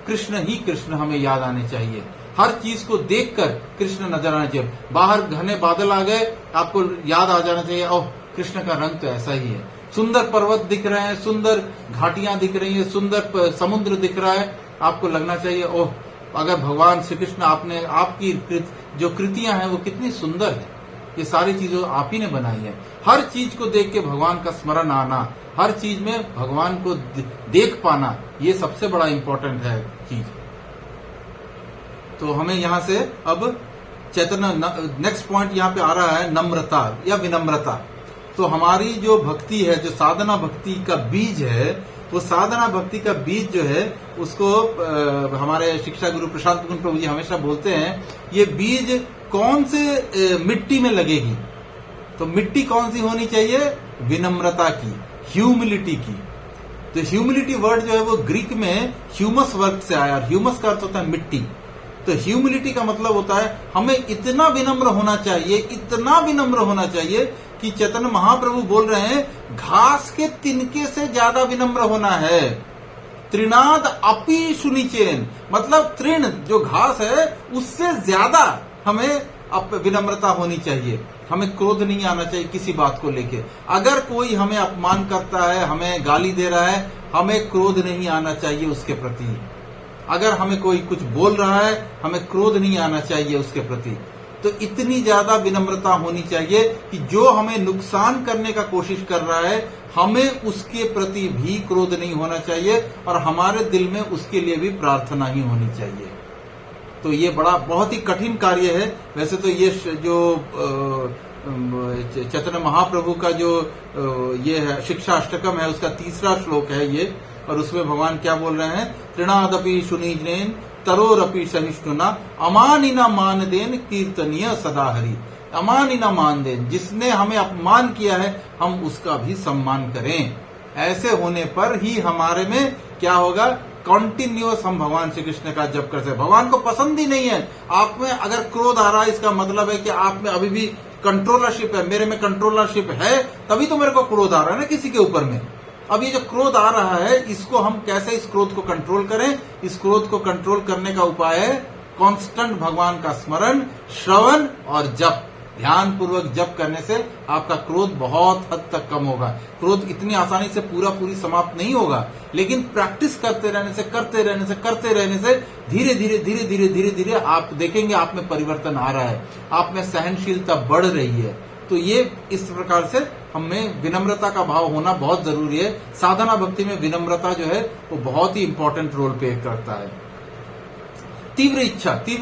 कृष्ण ही कृष्ण हमें याद आने चाहिए, हर चीज को देखकर कृष्ण नजर आना चाहिए। बाहर घने बादल आ गए, आपको याद आ जाना चाहिए, ओह कृष्ण का रंग तो ऐसा ही है। सुंदर पर्वत दिख रहे हैं, सुंदर घाटियां दिख रही हैं, सुंदर समुद्र दिख रहा है, आपको लगना चाहिए ओह अगर भगवान श्री कृष्ण आपने आपकी जो कृतियां हैं वो कितनी सुंदर है, ये सारी चीजों आप ही ने बनाई है। हर चीज को देख के भगवान का स्मरण आना, हर चीज में भगवान को देख पाना, ये सबसे बड़ा इंपॉर्टेंट है चीज। तो हमें यहाँ से अब चैतन्य नेक्स्ट पॉइंट यहाँ पे आ रहा है नम्रता या विनम्रता। तो हमारी जो भक्ति है, जो साधना भक्ति का बीज है, वो साधना भक्ति का बीज जो है उसको हमारे शिक्षा गुरु प्रशांत कुंज प्रभु जी हमेशा बोलते हैं, ये बीज कौन से मिट्टी में लगेगी? तो मिट्टी कौन सी होनी चाहिए? विनम्रता की, ह्यूमिलिटी की। तो ह्यूमिलिटी वर्ड जो है वो ग्रीक में ह्यूमस वर्ड से आया, ह्यूमस का अर्थ होता है मिट्टी। तो ह्यूमिलिटी का मतलब होता है हमें इतना विनम्र होना चाहिए, इतना विनम्र होना चाहिए कि चैतन्य महाप्रभु बोल रहे हैं घास के तिनके से ज्यादा विनम्र होना है। तृणाद अपि सुनिचेन, मतलब तृण जो घास है उससे ज्यादा हमें विनम्रता होनी चाहिए। हमें क्रोध नहीं आना चाहिए किसी बात को लेके। अगर कोई हमें अपमान करता है, हमें गाली दे रहा है, हमें क्रोध नहीं आना चाहिए उसके प्रति। अगर हमें कोई कुछ बोल रहा है, हमें क्रोध नहीं आना चाहिए उसके प्रति। तो इतनी ज्यादा विनम्रता होनी चाहिए कि जो हमें नुकसान करने का कोशिश कर रहा है, हमें उसके प्रति भी क्रोध नहीं होना चाहिए, और हमारे दिल में उसके लिए भी प्रार्थना ही होनी चाहिए। तो ये बहुत ही कठिन कार्य है। वैसे तो ये जो चैतन्य महाप्रभु का जो ये है शिक्षा अष्टकम है, उसका 3रा श्लोक है ये, और उसमें भगवान क्या बोल रहे हैं? तृणादपि सुनिजनेन तरोरपि सहिष्णुना अमानिना मान देन कीर्तनीय सदा हरि। अमानिना मान देन, जिसने हमें अपमान किया है हम उसका भी सम्मान करें। ऐसे होने पर ही हमारे में क्या होगा? कॉन्टिन्यूअस हम भगवान श्री कृष्ण का जप करते हैं। भगवान को पसंद ही नहीं है आप में अगर क्रोध आ रहा है, इसका मतलब है कि आप में अभी भी कंट्रोलरशिप है, मेरे में कंट्रोलरशिप है, तभी तो मेरे को क्रोध आ रहा है ना किसी के ऊपर में। अब ये जो क्रोध आ रहा है, इसको हम कैसे इस क्रोध को कंट्रोल करें? इस क्रोध को कंट्रोल करने का उपाय है कांस्टेंट भगवान का स्मरण, श्रवण और जप। ध्यान पूर्वक जप करने से आपका क्रोध बहुत हद तक कम होगा। क्रोध इतनी आसानी से पूरी समाप्त नहीं होगा, लेकिन प्रैक्टिस करते रहने से धीरे धीरे आप देखेंगे आप में परिवर्तन आ रहा है, आप में सहनशीलता बढ़ रही है। तो ये इस प्रकार से हमें विनम्रता का भाव होना बहुत जरूरी है। साधना भक्ति में विनम्रता जो है वो बहुत ही इंपॉर्टेंट रोल प्ले करता है। तीव्र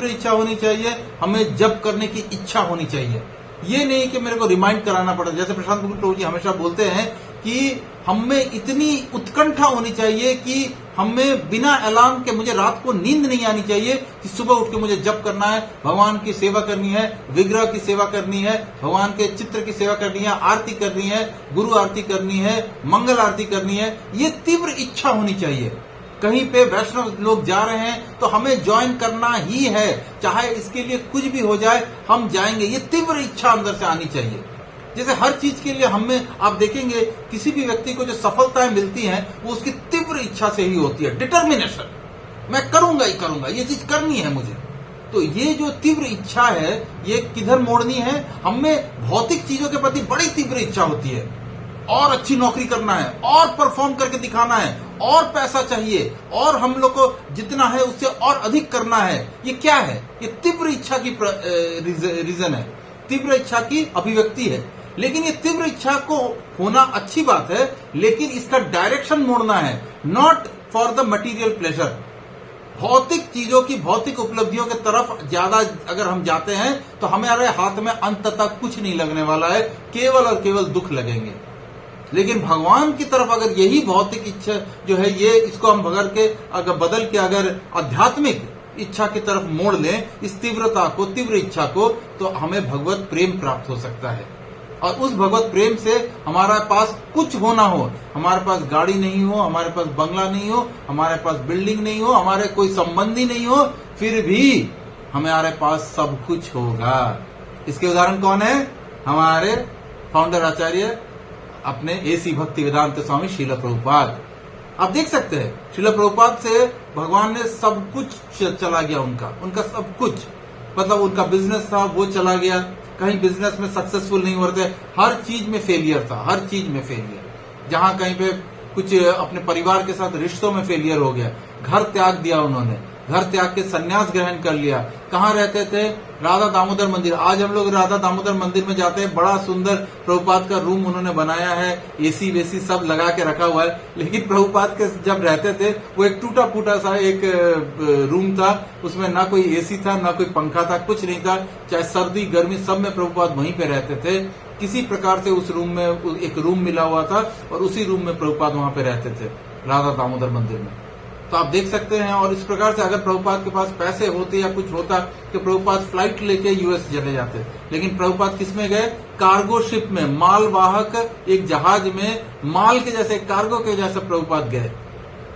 इच्छा होनी चाहिए, हमें जप करने की इच्छा होनी चाहिए। ये नहीं कि मेरे को रिमाइंड कराना पड़े। जैसे प्रशांत प्रभु जी हमेशा बोलते हैं कि हमें इतनी उत्कंठा होनी चाहिए कि हमें बिना अलार्म के मुझे रात को नींद नहीं आनी चाहिए कि सुबह उठ के मुझे जप करना है, भगवान की सेवा करनी है, विग्रह की सेवा करनी है, भगवान के चित्र की सेवा करनी है, आरती करनी है, गुरु आरती करनी है, मंगल आरती करनी है। ये तीव्र इच्छा होनी चाहिए। कहीं पे वैष्णव लोग जा रहे हैं तो हमें ज्वाइन करना ही है, चाहे इसके लिए कुछ भी हो जाए हम जाएंगे। ये तीव्र इच्छा अंदर से आनी चाहिए। जैसे हर चीज के लिए हमें आप देखेंगे किसी भी व्यक्ति को जो सफलताएं मिलती हैं वो उसकी तीव्र इच्छा से ही होती है। डिटर्मिनेशन, मैं करूंगा ही करूंगा, ये चीज करनी है मुझे। तो ये जो तीव्र इच्छा है ये किधर मोड़नी है? हमें भौतिक चीजों के प्रति बड़ी तीव्र इच्छा होती है, और अच्छी नौकरी करना है, और परफॉर्म करके दिखाना है, और पैसा चाहिए, और हम लोग को जितना है उससे और अधिक करना है। ये क्या है? ये तीव्र इच्छा की रीजन है, तीव्र इच्छा की अभिव्यक्ति है। लेकिन ये तीव्र इच्छा को होना अच्छी बात है, लेकिन इसका डायरेक्शन मोड़ना है, not for the material pleasure. भौतिक चीजों की, भौतिक उपलब्धियों की तरफ ज्यादा अगर हम जाते हैं तो हमारे हाथ में अंततः कुछ नहीं लगने वाला है, केवल और केवल दुख लगेंगे। लेकिन भगवान की तरफ अगर यही भौतिक इच्छा जो है, ये इसको हम बदल के अगर आध्यात्मिक इच्छा की तरफ मोड़ लें, इस तीव्रता को, तीव्र इच्छा को, तो हमें भगवत प्रेम प्राप्त हो सकता है। और उस भगवत प्रेम से हमारे पास कुछ हो ना हो, हमारे पास गाड़ी नहीं हो, हमारे पास बंगला नहीं हो, हमारे पास बिल्डिंग नहीं हो, हमारे कोई संबंधी नहीं हो, फिर भी हमारे पास सब कुछ होगा। इसके उदाहरण कौन है? हमारे फाउंडर आचार्य अपने एसी भक्ति वेदांत स्वामी श्रील प्रभुपाद। आप देख सकते हैं श्रील प्रभुपाद से भगवान ने सब कुछ चला गया, उनका सब कुछ, मतलब उनका बिजनेस था वो चला गया, कहीं बिजनेस में सक्सेसफुल नहीं हो रहे थे, हर चीज में फेलियर था, हर चीज में फेलियर। जहां कहीं पे कुछ अपने परिवार के साथ रिश्तों में फेलियर हो गया, घर त्याग दिया उन्होंने, घर त्याग के सन्यास ग्रहण कर लिया। कहाँ रहते थे? राधा दामोदर मंदिर। आज हम लोग राधा दामोदर मंदिर में जाते हैं, बड़ा सुंदर प्रभुपाद का रूम उन्होंने बनाया है, एसी वेसी सब लगा के रखा हुआ है। लेकिन प्रभुपाद के जब रहते थे वो एक टूटा फूटा सा एक रूम था, उसमें ना कोई एसी था, ना कोई पंखा था, कुछ नहीं था। चाहे सर्दी गर्मी सब में प्रभुपाद वहीं पे रहते थे। किसी प्रकार से उस रूम में एक रूम मिला हुआ था और उसी रूम में प्रभुपाद वहां पे रहते थे, राधा दामोदर मंदिर में। तो आप देख सकते हैं। और इस प्रकार से अगर प्रभुपाद के पास पैसे होते या कुछ होता तो प्रभुपाद फ्लाइट लेके यूएस चले जाते, लेकिन प्रभुपाद किस में गए? कार्गो शिप में, मालवाहक एक जहाज में, माल के जैसे, कार्गो के जैसे प्रभुपाद गए।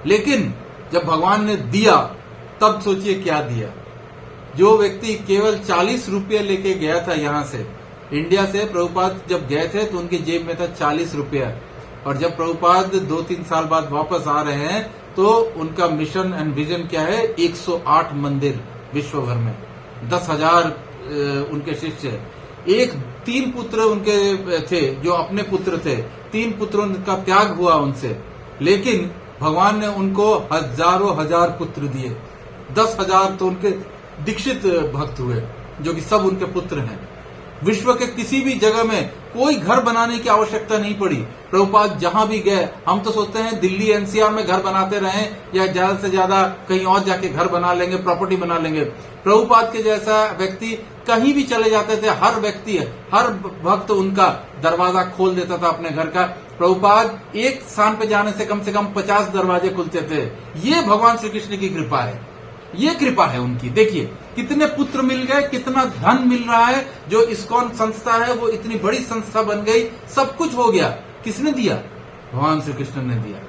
लेकिन जब भगवान ने दिया तब सोचिए क्या दिया। जो व्यक्ति केवल 40 रुपये लेके गया था यहां से, इंडिया से प्रभुपाद जब गए थे तो उनकी जेब में था 40 रुपया, और जब प्रभुपाद 2-3 साल बाद वापस आ रहे हैं तो उनका मिशन एंड विजन क्या है? 108 मंदिर विश्व भर में, 10,000 उनके शिष्य, 3 पुत्र उनके थे जो अपने पुत्र थे, 3 पुत्रों का त्याग हुआ उनसे, लेकिन भगवान ने उनको हजारों हजार पुत्र दिए। 10,000 तो उनके दीक्षित भक्त हुए जो कि सब उनके पुत्र हैं। विश्व के किसी भी जगह में कोई घर बनाने की आवश्यकता नहीं पड़ी। प्रभुपाद जहां भी गए, हम तो सोचते हैं दिल्ली एनसीआर में घर बनाते रहें या ज्यादा से ज्यादा कहीं और जाके घर बना लेंगे, प्रॉपर्टी बना लेंगे। प्रभुपाद के जैसा व्यक्ति कहीं भी चले जाते थे, हर व्यक्ति, हर भक्त उनका दरवाजा खोल देता था अपने घर का। प्रभुपाद एक स्थान पे जाने से कम 50 दरवाजे खुलते थे। ये भगवान श्री कृष्ण की कृपा है, ये कृपा है उनकी। देखिए कितने पुत्र मिल गए, कितना धन मिल रहा है। जो इस्कॉन संस्था है वो इतनी बड़ी संस्था बन गई, सब कुछ हो गया। किसने दिया? भगवान श्री कृष्ण ने दिया।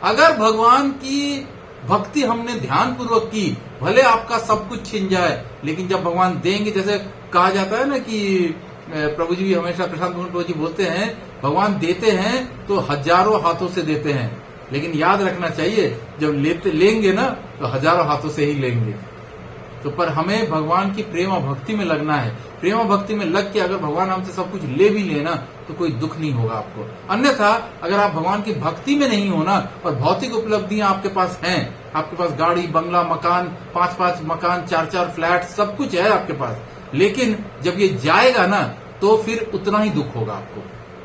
अगर भगवान की भक्ति हमने ध्यान पूर्वक की, भले आपका सब कुछ छिन जाए, लेकिन जब भगवान देंगे, जैसे कहा जाता है ना कि प्रभु जी भी हमेशा, प्रशांत मोहन प्रभु जी बोलते हैं, भगवान देते हैं तो हजारों हाथों से देते हैं, लेकिन याद रखना चाहिए जब लेंगे ना तो हजारों हाथों से ही लेंगे। तो पर हमें भगवान की प्रेम और भक्ति में लगना है। प्रेम और भक्ति में लग के अगर भगवान हमसे सब कुछ ले भी लेना तो कोई दुख नहीं होगा आपको। अन्यथा अगर आप भगवान की भक्ति में नहीं होना और भौतिक उपलब्धियां आपके पास हैं, आपके पास गाड़ी, बंगला, मकान, 5-5 मकान, 4-4 फ्लैट, सब कुछ है आपके पास, लेकिन जब ये जाएगा ना तो फिर उतना ही दुख होगा आपको,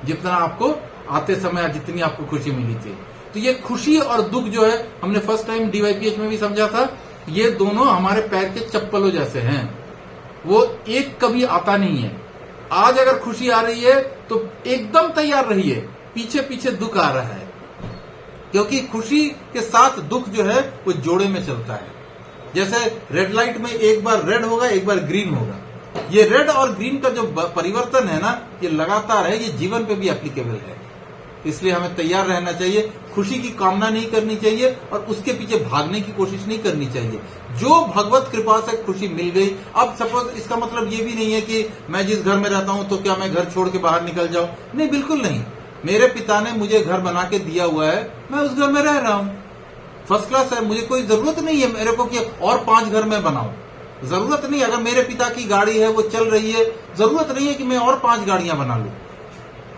जितना आपको आते समय जितनी आपको खुशी मिली थी। तो ये खुशी और दुख जो है, हमने फर्स्ट टाइम DYPH में भी समझा था, ये दोनों हमारे पैर के चप्पलों जैसे हैं, वो एक कभी आता नहीं है। आज अगर खुशी आ रही है तो एकदम तैयार रहिए, पीछे पीछे दुख आ रहा है, क्योंकि खुशी के साथ दुख जो है वो जोड़े में चलता है। जैसे रेड लाइट में एक बार रेड होगा, एक बार ग्रीन होगा। ये रेड और ग्रीन का जो परिवर्तन है ना, ये लगातार है, ये जीवन पे भी एप्लीकेबल है। इसलिए हमें तैयार रहना चाहिए, खुशी की कामना नहीं करनी चाहिए और उसके पीछे भागने की कोशिश नहीं करनी चाहिए। जो भगवत कृपा से खुशी मिल गई, अब सपोज इसका मतलब ये भी नहीं है कि मैं जिस घर में रहता हूं तो क्या मैं घर छोड़ के बाहर निकल जाऊं, नहीं, बिल्कुल नहीं। मेरे पिता ने मुझे घर बना के दिया हुआ है, मैं उस घर में रह रहा हूं, फर्स्ट क्लास है। मुझे कोई जरूरत नहीं है मेरे को कि और 5 घर में बनाऊं, जरूरत नहीं। अगर मेरे पिता की गाड़ी है वो चल रही है, जरूरत नहीं है कि मैं और 5 गाड़ियां बना लूं।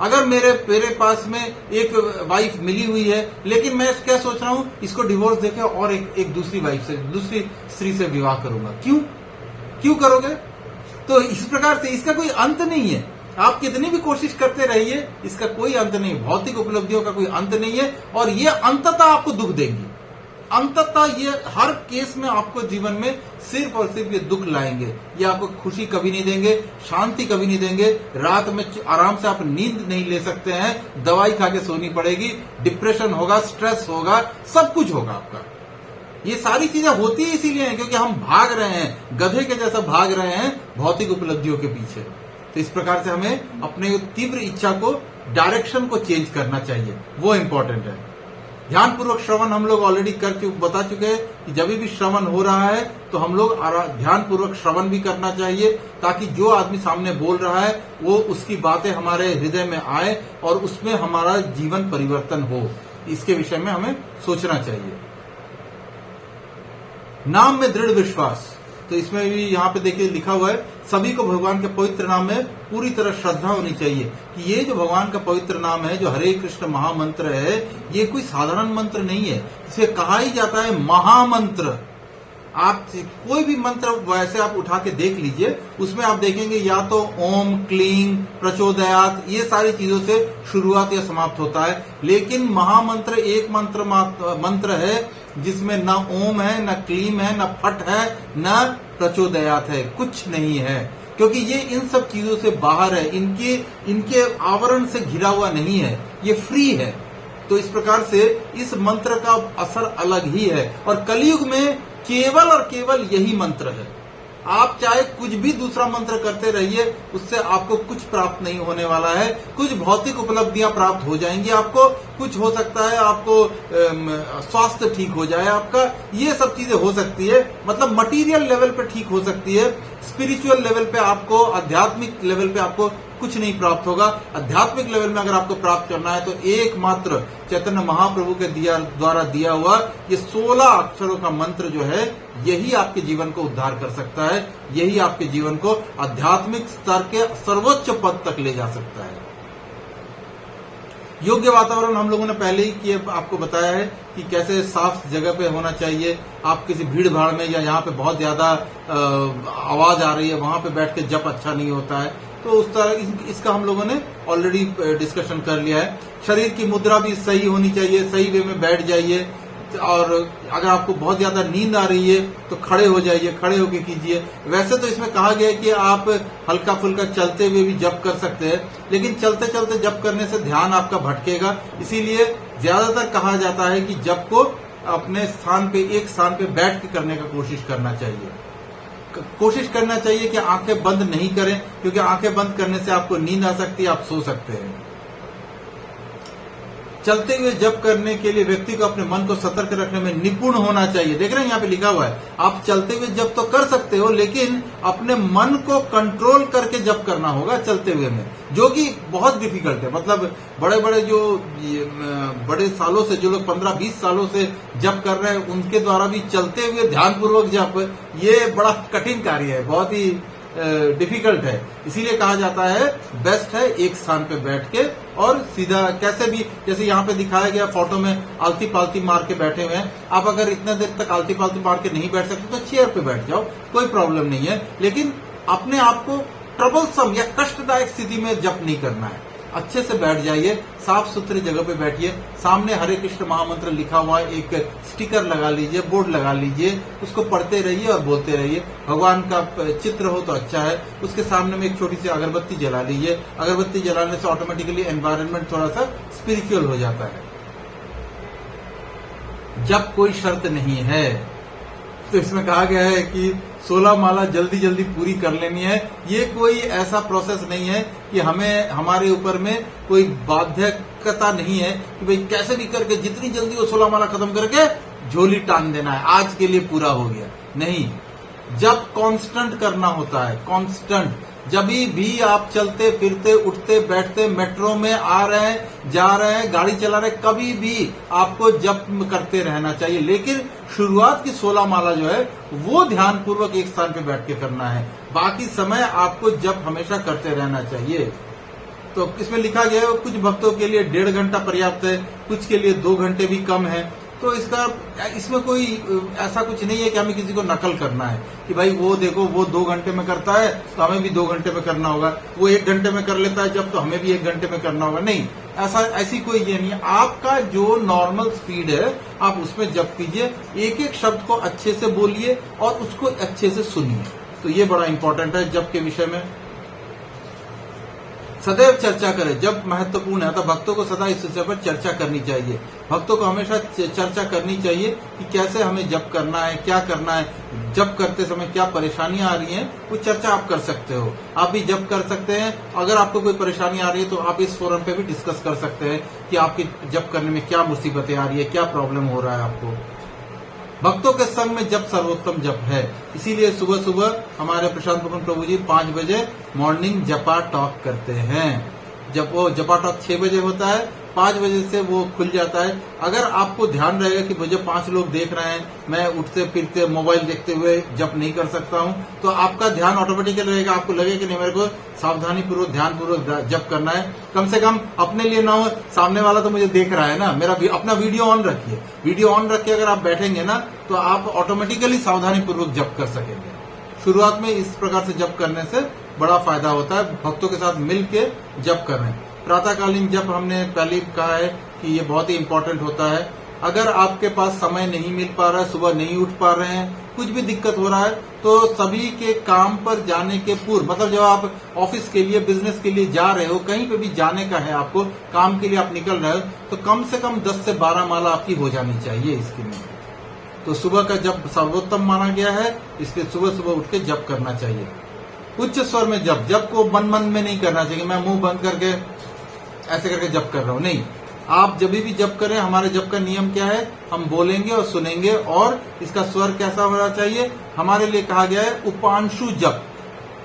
अगर मेरे पास में एक वाइफ मिली हुई है, लेकिन मैं क्या सोच रहा हूं, इसको डिवोर्स देके और एक दूसरी वाइफ से, दूसरी स्त्री से विवाह करूंगा। क्यों करोगे? तो इस प्रकार से इसका कोई अंत नहीं है। आप कितनी भी कोशिश करते रहिए, इसका कोई अंत नहीं। भौतिक उपलब्धियों का कोई अंत नहीं है और ये अंततः आपको दुख देंगी। अंततः ये हर केस में आपको जीवन में सिर्फ और सिर्फ ये दुख लाएंगे। ये आपको खुशी कभी नहीं देंगे, शांति कभी नहीं देंगे। रात में आराम से आप नींद नहीं ले सकते हैं, दवाई खा के सोनी पड़ेगी, डिप्रेशन होगा, स्ट्रेस होगा, सब कुछ होगा आपका। ये सारी चीजें होती ही इसीलिए हैं क्योंकि हम भाग रहे हैं, गधे के जैसा भाग रहे हैं भौतिक उपलब्धियों के पीछे। तो इस प्रकार से हमें अपने तीव्र इच्छा को, डायरेक्शन को चेंज करना चाहिए, वो इंपॉर्टेंट है। ध्यान पूर्वक श्रवण हम लोग ऑलरेडी बता चुके हैं कि जब भी श्रवण हो रहा है तो हम लोग ध्यान पूर्वक श्रवण भी करना चाहिए, ताकि जो आदमी सामने बोल रहा है वो उसकी बातें हमारे हृदय में आए और उसमें हमारा जीवन परिवर्तन हो। इसके विषय में हमें सोचना चाहिए। नाम में दृढ़ विश्वास, तो इसमें भी यहाँ पे देखिए लिखा हुआ है, सभी को भगवान के पवित्र नाम में पूरी तरह श्रद्धा होनी चाहिए कि ये जो भगवान का पवित्र नाम है, जो हरे कृष्ण महामंत्र है, ये कोई साधारण मंत्र नहीं है। इसे कहा ही जाता है महामंत्र। आप कोई भी मंत्र वैसे आप उठा के देख लीजिए, उसमें आप देखेंगे या तो ओम, क्लीं, प्रचोदयात, ये सारी चीजों से शुरुआत या समाप्त होता है। लेकिन महामंत्र एक मंत्र है जिसमें न ओम है, न क्लीम है, न फट है, न प्रचोदयात है, कुछ नहीं है, क्योंकि ये इन सब चीजों से बाहर है, इनके आवरण से घिरा हुआ नहीं है, ये फ्री है। तो इस प्रकार से इस मंत्र का असर अलग ही है और कलयुग में केवल और केवल यही मंत्र है। आप चाहे कुछ भी दूसरा मंत्र करते रहिए, उससे आपको कुछ प्राप्त नहीं होने वाला है। कुछ भौतिक उपलब्धियां प्राप्त हो जाएंगी आपको, कुछ हो सकता है आपको स्वास्थ्य ठीक हो जाए आपका, ये सब चीजें हो सकती है। मतलब मटेरियल लेवल पे ठीक हो सकती है, स्पिरिचुअल लेवल पे आपको, आध्यात्मिक लेवल पे आपको कुछ नहीं प्राप्त होगा। आध्यात्मिक लेवल में अगर आपको प्राप्त करना है तो एकमात्र चैतन्य महाप्रभु के द्वारा दिया हुआ ये 16 अक्षरों का मंत्र जो है, यही आपके जीवन को उद्धार कर सकता है, यही आपके जीवन को आध्यात्मिक स्तर के सर्वोच्च पद तक ले जा सकता है। योग्य वातावरण हम लोगों ने पहले ही आपको बताया है कि कैसे साफ जगह पे होना चाहिए। आप किसी भीड़ भाड़ में या यहाँ पे बहुत ज्यादा आवाज आ रही है, वहां पे बैठ के जप अच्छा नहीं होता है, तो उस तरह इसका हम लोगों ने ऑलरेडी डिस्कशन कर लिया है। शरीर की मुद्रा भी सही होनी चाहिए, सही वे में बैठ जाइए, और अगर आपको बहुत ज्यादा नींद आ रही है तो खड़े हो जाइए, खड़े होके कीजिए। वैसे तो इसमें कहा गया है कि आप हल्का फुल्का चलते हुए भी जप कर सकते हैं, लेकिन चलते चलते जप करने से ध्यान आपका भटकेगा, इसीलिए ज्यादातर कहा जाता है कि जप को अपने स्थान पे, एक स्थान पे बैठ के करने का कोशिश करना चाहिए। कोशिश करना चाहिए कि आंखें बंद नहीं करें, क्योंकि आंखें बंद करने से आपको नींद आ सकती है, आप सो सकते हैं। चलते हुए जप करने के लिए व्यक्ति को अपने मन को सतर्क रखने में निपुण होना चाहिए। देख रहे हैं यहाँ पे लिखा हुआ है, आप चलते हुए जप तो कर सकते हो, लेकिन अपने मन को कंट्रोल करके जप करना होगा चलते हुए में, जो कि बहुत डिफिकल्ट है। मतलब बड़े बड़े जो बड़े सालों से, जो लोग 15-20 सालों से जप कर रहे हैं, उनके द्वारा भी चलते हुए ध्यानपूर्वक जप, ये बड़ा कठिन कार्य है, बहुत ही डिफिकल्ट है। इसीलिए कहा जाता है बेस्ट है एक स्थान पे बैठ के और सीधा, कैसे भी, जैसे यहाँ पे दिखाया गया फोटो में आलती पालती मार के बैठे हुए हैं। आप अगर इतने देर तक आलती पालती मार के नहीं बैठ सकते तो चेयर पे बैठ जाओ, कोई प्रॉब्लम नहीं है, लेकिन अपने आप को ट्रबलसम या कष्टदायक स्थिति में जप नहीं करना है। अच्छे से बैठ जाइए, साफ सुथरी जगह पे बैठिए, सामने हरे कृष्ण महामंत्र लिखा हुआ एक स्टिकर लगा लीजिए, बोर्ड लगा लीजिए, उसको पढ़ते रहिए और बोलते रहिए। भगवान का चित्र हो तो अच्छा है, उसके सामने में एक छोटी सी अगरबत्ती जला लीजिए। अगरबत्ती जलाने से ऑटोमेटिकली एनवायरनमेंट थोड़ा सा स्पिरिचुअल हो जाता है। जब कोई शर्त नहीं है, तो इसमें कहा गया है कि 16 माला जल्दी जल्दी पूरी कर लेनी है। ये कोई ऐसा प्रोसेस नहीं है कि हमें, हमारे ऊपर में कोई बाध्यकता नहीं है कि भाई कैसे भी करके जितनी जल्दी वो 16 माला खत्म करके झोली टांग देना है, आज के लिए पूरा हो गया। नहीं, जब कांस्टेंट करना होता है, कांस्टेंट। जब भी आप चलते फिरते, उठते बैठते, मेट्रो में आ रहे हैं, जा रहे हैं, गाड़ी चला रहे हैं, कभी भी आपको जप करते रहना चाहिए। लेकिन शुरुआत की 16 माला जो है वो ध्यान पूर्वक एक स्थान पे बैठ के करना है। बाकी समय आपको जप हमेशा करते रहना चाहिए। तो इसमें लिखा गया है कुछ भक्तों के लिए 1.5 घंटा पर्याप्त है, कुछ के लिए 2 घंटे भी कम है। तो इसमें कोई ऐसा कुछ नहीं है कि हमें किसी को नकल करना है कि भाई वो देखो वो 2 घंटे में करता है तो हमें भी 2 घंटे में करना होगा, वो 1 घंटे में कर लेता है जब तो हमें भी 1 घंटे में करना होगा। नहीं, ऐसी कोई ये नहीं है। आपका जो नॉर्मल स्पीड है आप उसमें जप कीजिए, एक एक शब्द को अच्छे से बोलिए और उसको अच्छे से सुनिए। तो ये बड़ा इंपॉर्टेंट है जप के विषय में। सदैव चर्चा करें, जब महत्वपूर्ण है तो भक्तों को सदा इस विषय पर चर्चा करनी चाहिए। भक्तों को हमेशा चर्चा करनी चाहिए कि कैसे हमें जप करना है, क्या करना है, जप करते समय क्या परेशानियां आ रही हैं, वो चर्चा आप कर सकते हो। आप भी जप कर सकते हैं। अगर आपको कोई परेशानी आ रही है तो आप इस फोरम पे भी डिस्कस कर सकते हैं कि आपकी जप करने में क्या मुसीबतें आ रही है, क्या प्रॉब्लम हो रहा है आपको। भक्तों के संग में जप सर्वोत्तम जप है, इसीलिए सुबह सुबह हमारे प्रशांत मुकुंद प्रभु जी 5 बजे मॉर्निंग जपा टॉक करते हैं। जब वो जपा टॉक 6 बजे होता है, 5 बजे से वो खुल जाता है। अगर आपको ध्यान रहेगा कि मुझे 5 लोग देख रहे हैं, मैं उठते फिरते मोबाइल देखते हुए जप नहीं कर सकता हूं, तो आपका ध्यान ऑटोमेटिकली रहेगा। आपको लगेगा कि नहीं, मेरे को सावधानी पूर्वक ध्यान पूर्वक जप करना है। कम से कम अपने लिए ना हो, सामने वाला तो मुझे देख रहा है ना, मेरा अपना वीडियो ऑन रखिए। वीडियो ऑन रख के अगर आप बैठेंगे ना तो आप ऑटोमेटिकली सावधानी पूर्वक जप कर सकेंगे। शुरुआत में इस प्रकार से जप करने से बड़ा फायदा होता है। भक्तों के साथ मिल के जप कर रहे हैं। प्रातःकालीन जप हमने पहले कहा है कि ये बहुत ही इंपॉर्टेंट होता है। अगर आपके पास समय नहीं मिल पा रहा है, सुबह नहीं उठ पा रहे हैं, कुछ भी दिक्कत हो रहा है, तो सभी के काम पर जाने के पूर्व, मतलब जब आप ऑफिस के लिए, बिजनेस के लिए जा रहे हो, कहीं पे भी जाने का है आपको, काम के लिए आप निकल रहे हो, तो कम से कम 10 से 12 माला आपकी हो जानी चाहिए इसके लिए। तो सुबह का जप सर्वोत्तम माना गया है, इसलिए सुबह सुबह उठ के जप करना चाहिए। उच्च स्वर में जप को मन में नहीं करना चाहिए, मैं मुंह बंद करके ऐसे करके जप कर रहा हूं, नहीं। आप जब भी जप करें, हमारे जप का नियम क्या है, हम बोलेंगे और सुनेंगे, और इसका स्वर कैसा होना चाहिए, हमारे लिए कहा गया है उपांशु जप।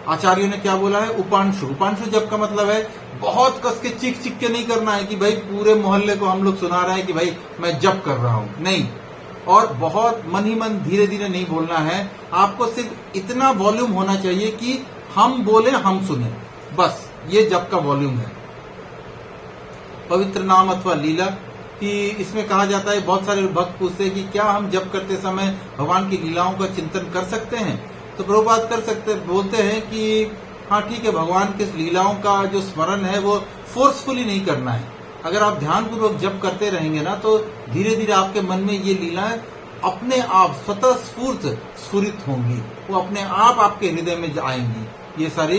आचार्यों ने क्या बोला है, उपांशु। उपांशु जप का मतलब है बहुत कस के चीख के नहीं करना है कि भाई पूरे मोहल्ले को हम लोग सुना रहे हैं कि भाई मैं जप कर रहा हूं, नहीं। और बहुत मन ही मन धीरे धीरे नहीं बोलना है। आपको सिर्फ इतना वॉल्यूम होना चाहिए कि हम बोले हम सुने, बस ये जप का वॉल्यूम है। पवित्र नाम अथवा लीला कि इसमें कहा जाता है, बहुत सारे भक्त पूछते हैं कि क्या हम जप करते समय भगवान की लीलाओं का चिंतन कर सकते हैं। तो प्रभुपाद कर सकते, बोलते हैं कि हाँ ठीक है, भगवान की लीलाओं का जो स्मरण है वो फोर्सफुली नहीं करना है। अगर आप ध्यान पूर्वक जप करते रहेंगे ना तो धीरे धीरे आपके मन में ये लीलाएं अपने आप स्वतः स्फुरित होंगी, वो अपने आप आपके हृदय में आएंगी। ये सारी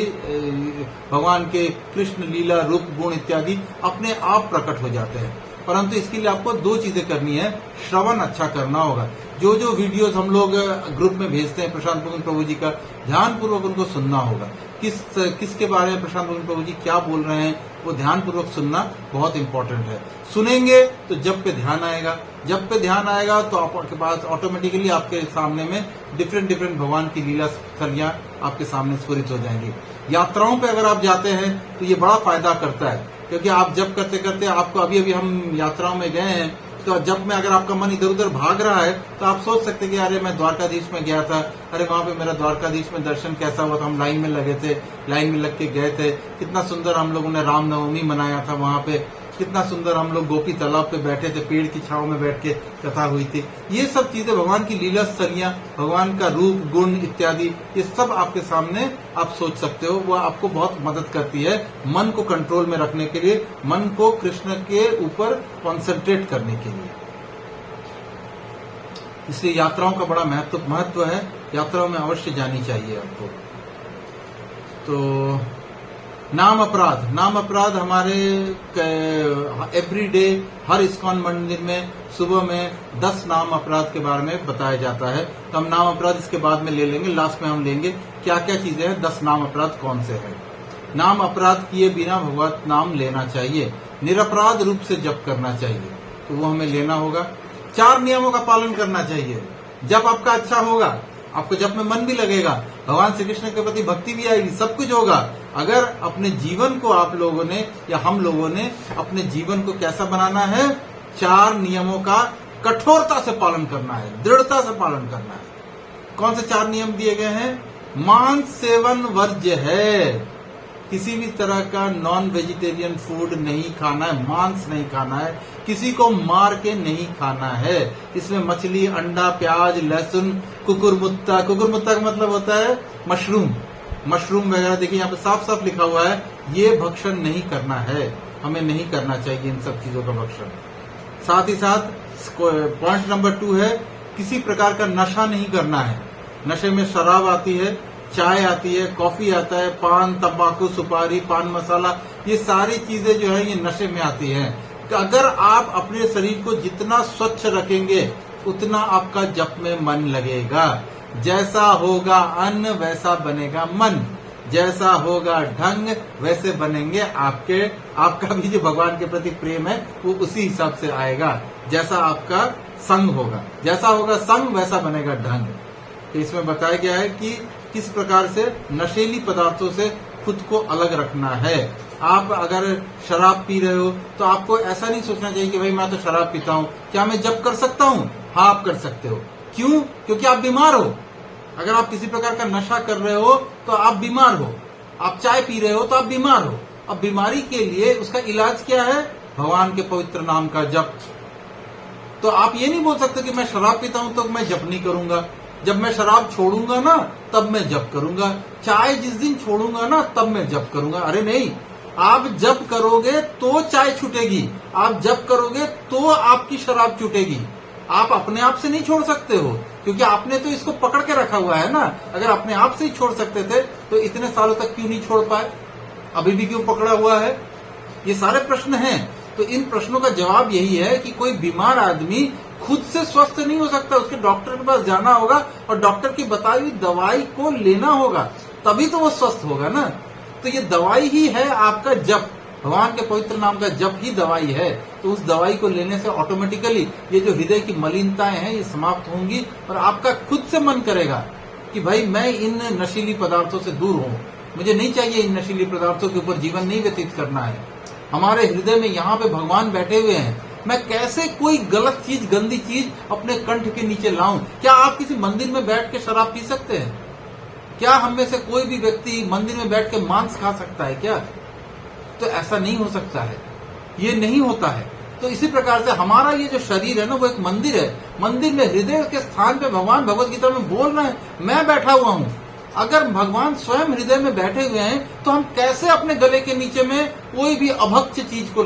भगवान के कृष्ण लीला रूप गुण इत्यादि अपने आप प्रकट हो जाते हैं। परंतु इसके लिए आपको 2 चीजें करनी है। श्रवण अच्छा करना होगा। जो जो वीडियोस हम लोग ग्रुप में भेजते हैं प्रशांत मुकुंद प्रभु जी का, ध्यान पूर्वक उनको सुनना होगा। किसके बारे में प्रशांत मुकुंद प्रभु जी क्या बोल रहे हैं, वो ध्यान पूर्वक सुनना बहुत इंपॉर्टेंट है। सुनेंगे तो जप पे ध्यान आएगा, जप पे ध्यान आएगा तो आपके पास ऑटोमेटिकली आपके सामने में डिफरेंट भगवान की लीला स्थलियां आपके सामने स्फुरित हो जाएंगी। यात्राओं पे अगर आप जाते हैं तो ये बड़ा फायदा करता है, क्योंकि आप जप करते करते आपको, अभी हम यात्राओं में गए हैं, तो जब में अगर आपका मन इधर उधर भाग रहा है तो आप सोच सकते कि अरे मैं द्वारकाधीश में गया था, अरे वहां पे मेरा द्वारकाधीश में दर्शन कैसा हुआ था, हम लाइन में लगे थे, लाइन में लग के गए थे, कितना सुंदर हम लोगों ने रामनवमी मनाया था वहां पे, कितना सुंदर हम लोग गोपी तालाब पे बैठे थे, पेड़ की छांव में बैठ के कथा हुई थी। ये सब चीजें भगवान की लीला स्थलियां, भगवान का रूप गुण इत्यादि, ये सब आपके सामने आप सोच सकते हो। वो आपको बहुत मदद करती है मन को कंट्रोल में रखने के लिए, मन को कृष्ण के ऊपर कॉन्सेंट्रेट करने के लिए। इसलिए यात्राओं का बड़ा महत्व है, यात्राओं में अवश्य जानी चाहिए आपको। तो नाम अपराध हमारे एवरीडे हर इस्कॉन मंदिर में सुबह में 10 नाम अपराध के बारे में बताया जाता है। तो हम नाम अपराध इसके बाद में ले लेंगे, लास्ट में हम लेंगे क्या क्या चीजें हैं, 10 नाम अपराध कौन से हैं। नाम अपराध किए बिना भगवत नाम लेना चाहिए, निरपराध रूप से जप करना चाहिए, तो वो हमें लेना होगा। 4 नियमों का पालन करना चाहिए। जब आपका अच्छा होगा, आपको जब में मन भी लगेगा, भगवान श्री कृष्ण के प्रति भक्ति भी आएगी, सब कुछ होगा। अगर अपने जीवन को आप लोगों ने या हम लोगों ने अपने जीवन को कैसा बनाना है, 4 नियमों का कठोरता से पालन करना है, दृढ़ता से पालन करना है। कौन से 4 नियम दिए गए हैं? मांस सेवन वर्ज्य है, किसी भी तरह का नॉन वेजिटेरियन फूड नहीं खाना है, मांस नहीं खाना है, किसी को मार के नहीं खाना है। इसमें मछली, अंडा, प्याज, लहसुन, कुकुरमुत्ता का मतलब होता है मशरूम वगैरह, देखिए यहाँ पे साफ साफ लिखा हुआ है, ये भक्षण नहीं करना है, हमें नहीं करना चाहिए इन सब चीजों का भक्षण। साथ ही साथ पॉइंट नंबर 2 है, किसी प्रकार का नशा नहीं करना है। नशे में शराब आती है, चाय आती है, कॉफी आता है, पान, तंबाकू, सुपारी, पान मसाला, ये सारी चीजें जो है ये नशे में आती हैं। अगर आप अपने शरीर को जितना स्वच्छ रखेंगे उतना आपका जप में मन लगेगा। जैसा होगा अन्न वैसा बनेगा मन, जैसा होगा ढंग वैसे बनेंगे आपका भी जो भगवान के प्रति प्रेम है वो उसी हिसाब से आएगा। जैसा आपका संग होगा, जैसा होगा संग वैसा बनेगा ढंग। तो इसमें बताया गया है कि किस प्रकार से नशीली पदार्थों से खुद को अलग रखना है। आप अगर शराब पी रहे हो तो आपको ऐसा नहीं सोचना चाहिए कि भाई मैं तो शराब पीता हूँ, क्या मैं जप कर सकता हूँ? हाँ, आप कर सकते हो। क्यों? क्योंकि आप बीमार हो। अगर आप किसी प्रकार का नशा कर रहे हो तो आप बीमार हो। आप चाय पी रहे हो तो आप बीमार हो। अब बीमारी के लिए उसका इलाज क्या है? भगवान के पवित्र नाम का जप। तो आप ये नहीं बोल सकते कि मैं शराब पीता हूं तो मैं जप नहीं करूंगा, जब मैं शराब छोड़ूंगा ना तब मैं जप करूंगा, चाय जिस दिन छोड़ूंगा ना तब मैं जप करूंगा। अरे नहीं, आप जप करोगे तो चाय छूटेगी, आप जप करोगे तो आपकी शराब छूटेगी। आप अपने आप से नहीं छोड़ सकते हो, क्योंकि आपने तो इसको पकड़ के रखा हुआ है ना। अगर अपने आप से ही छोड़ सकते थे तो इतने सालों तक क्यों नहीं छोड़ पाए? अभी भी क्यों पकड़ा हुआ है? ये सारे प्रश्न हैं। तो इन प्रश्नों का जवाब यही है कि कोई बीमार आदमी खुद से स्वस्थ नहीं हो सकता, उसके डॉक्टर के पास जाना होगा और डॉक्टर की बताई हुई दवाई को लेना होगा, तभी तो वो स्वस्थ होगा ना। तो ये दवाई ही है आपका जप, भगवान के पवित्र नाम का जप ही दवाई है। तो उस दवाई को लेने से ऑटोमेटिकली ये जो हृदय की मलिनताएं हैं ये समाप्त होंगी और आपका खुद से मन करेगा कि भाई मैं इन नशीली पदार्थों से दूर हूं, मुझे नहीं चाहिए इन नशीली पदार्थों के ऊपर जीवन नहीं व्यतीत करना है। हमारे हृदय में यहाँ पे भगवान बैठे हुए हैं, मैं कैसे कोई गलत चीज, गंदी चीज अपने कंठ के नीचे लाऊं? क्या आप किसी मंदिर में बैठ के शराब पी सकते हैं? क्या हम में से कोई भी व्यक्ति मंदिर में बैठ के मांस खा सकता है क्या? तो ऐसा नहीं हो सकता है, ये नहीं होता है। तो इसी प्रकार से हमारा ये जो शरीर है ना वो एक मंदिर है। मंदिर में हृदय के स्थान पे भगवान भगवत गीता में बोल रहे हैं, मैं बैठा हुआ हूँ। अगर भगवान स्वयं हृदय में बैठे हुए हैं तो हम कैसे अपने गले के नीचे में कोई भी अभक्ष्य चीज को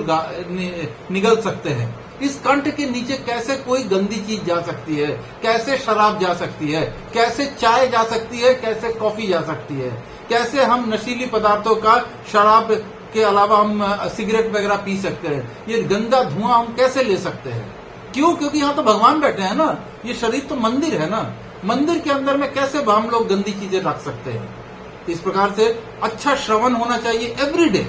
निगल सकते हैं? इस कंठ के नीचे कैसे कोई गंदी चीज जा सकती है? कैसे शराब जा सकती है? कैसे चाय जा सकती है? कैसे कॉफी जा सकती है? कैसे हम नशीली पदार्थों का, शराब के अलावा हम सिगरेट वगैरह पी सकते हैं? ये गंदा धुआं हम कैसे ले सकते हैं? क्यों? क्योंकि यहाँ तो भगवान बैठे हैं ना। ये शरीर तो मंदिर है ना, मंदिर के अंदर में कैसे हम लोग गंदी चीजें रख सकते हैं? इस प्रकार से अच्छा श्रवण होना चाहिए एवरीडे।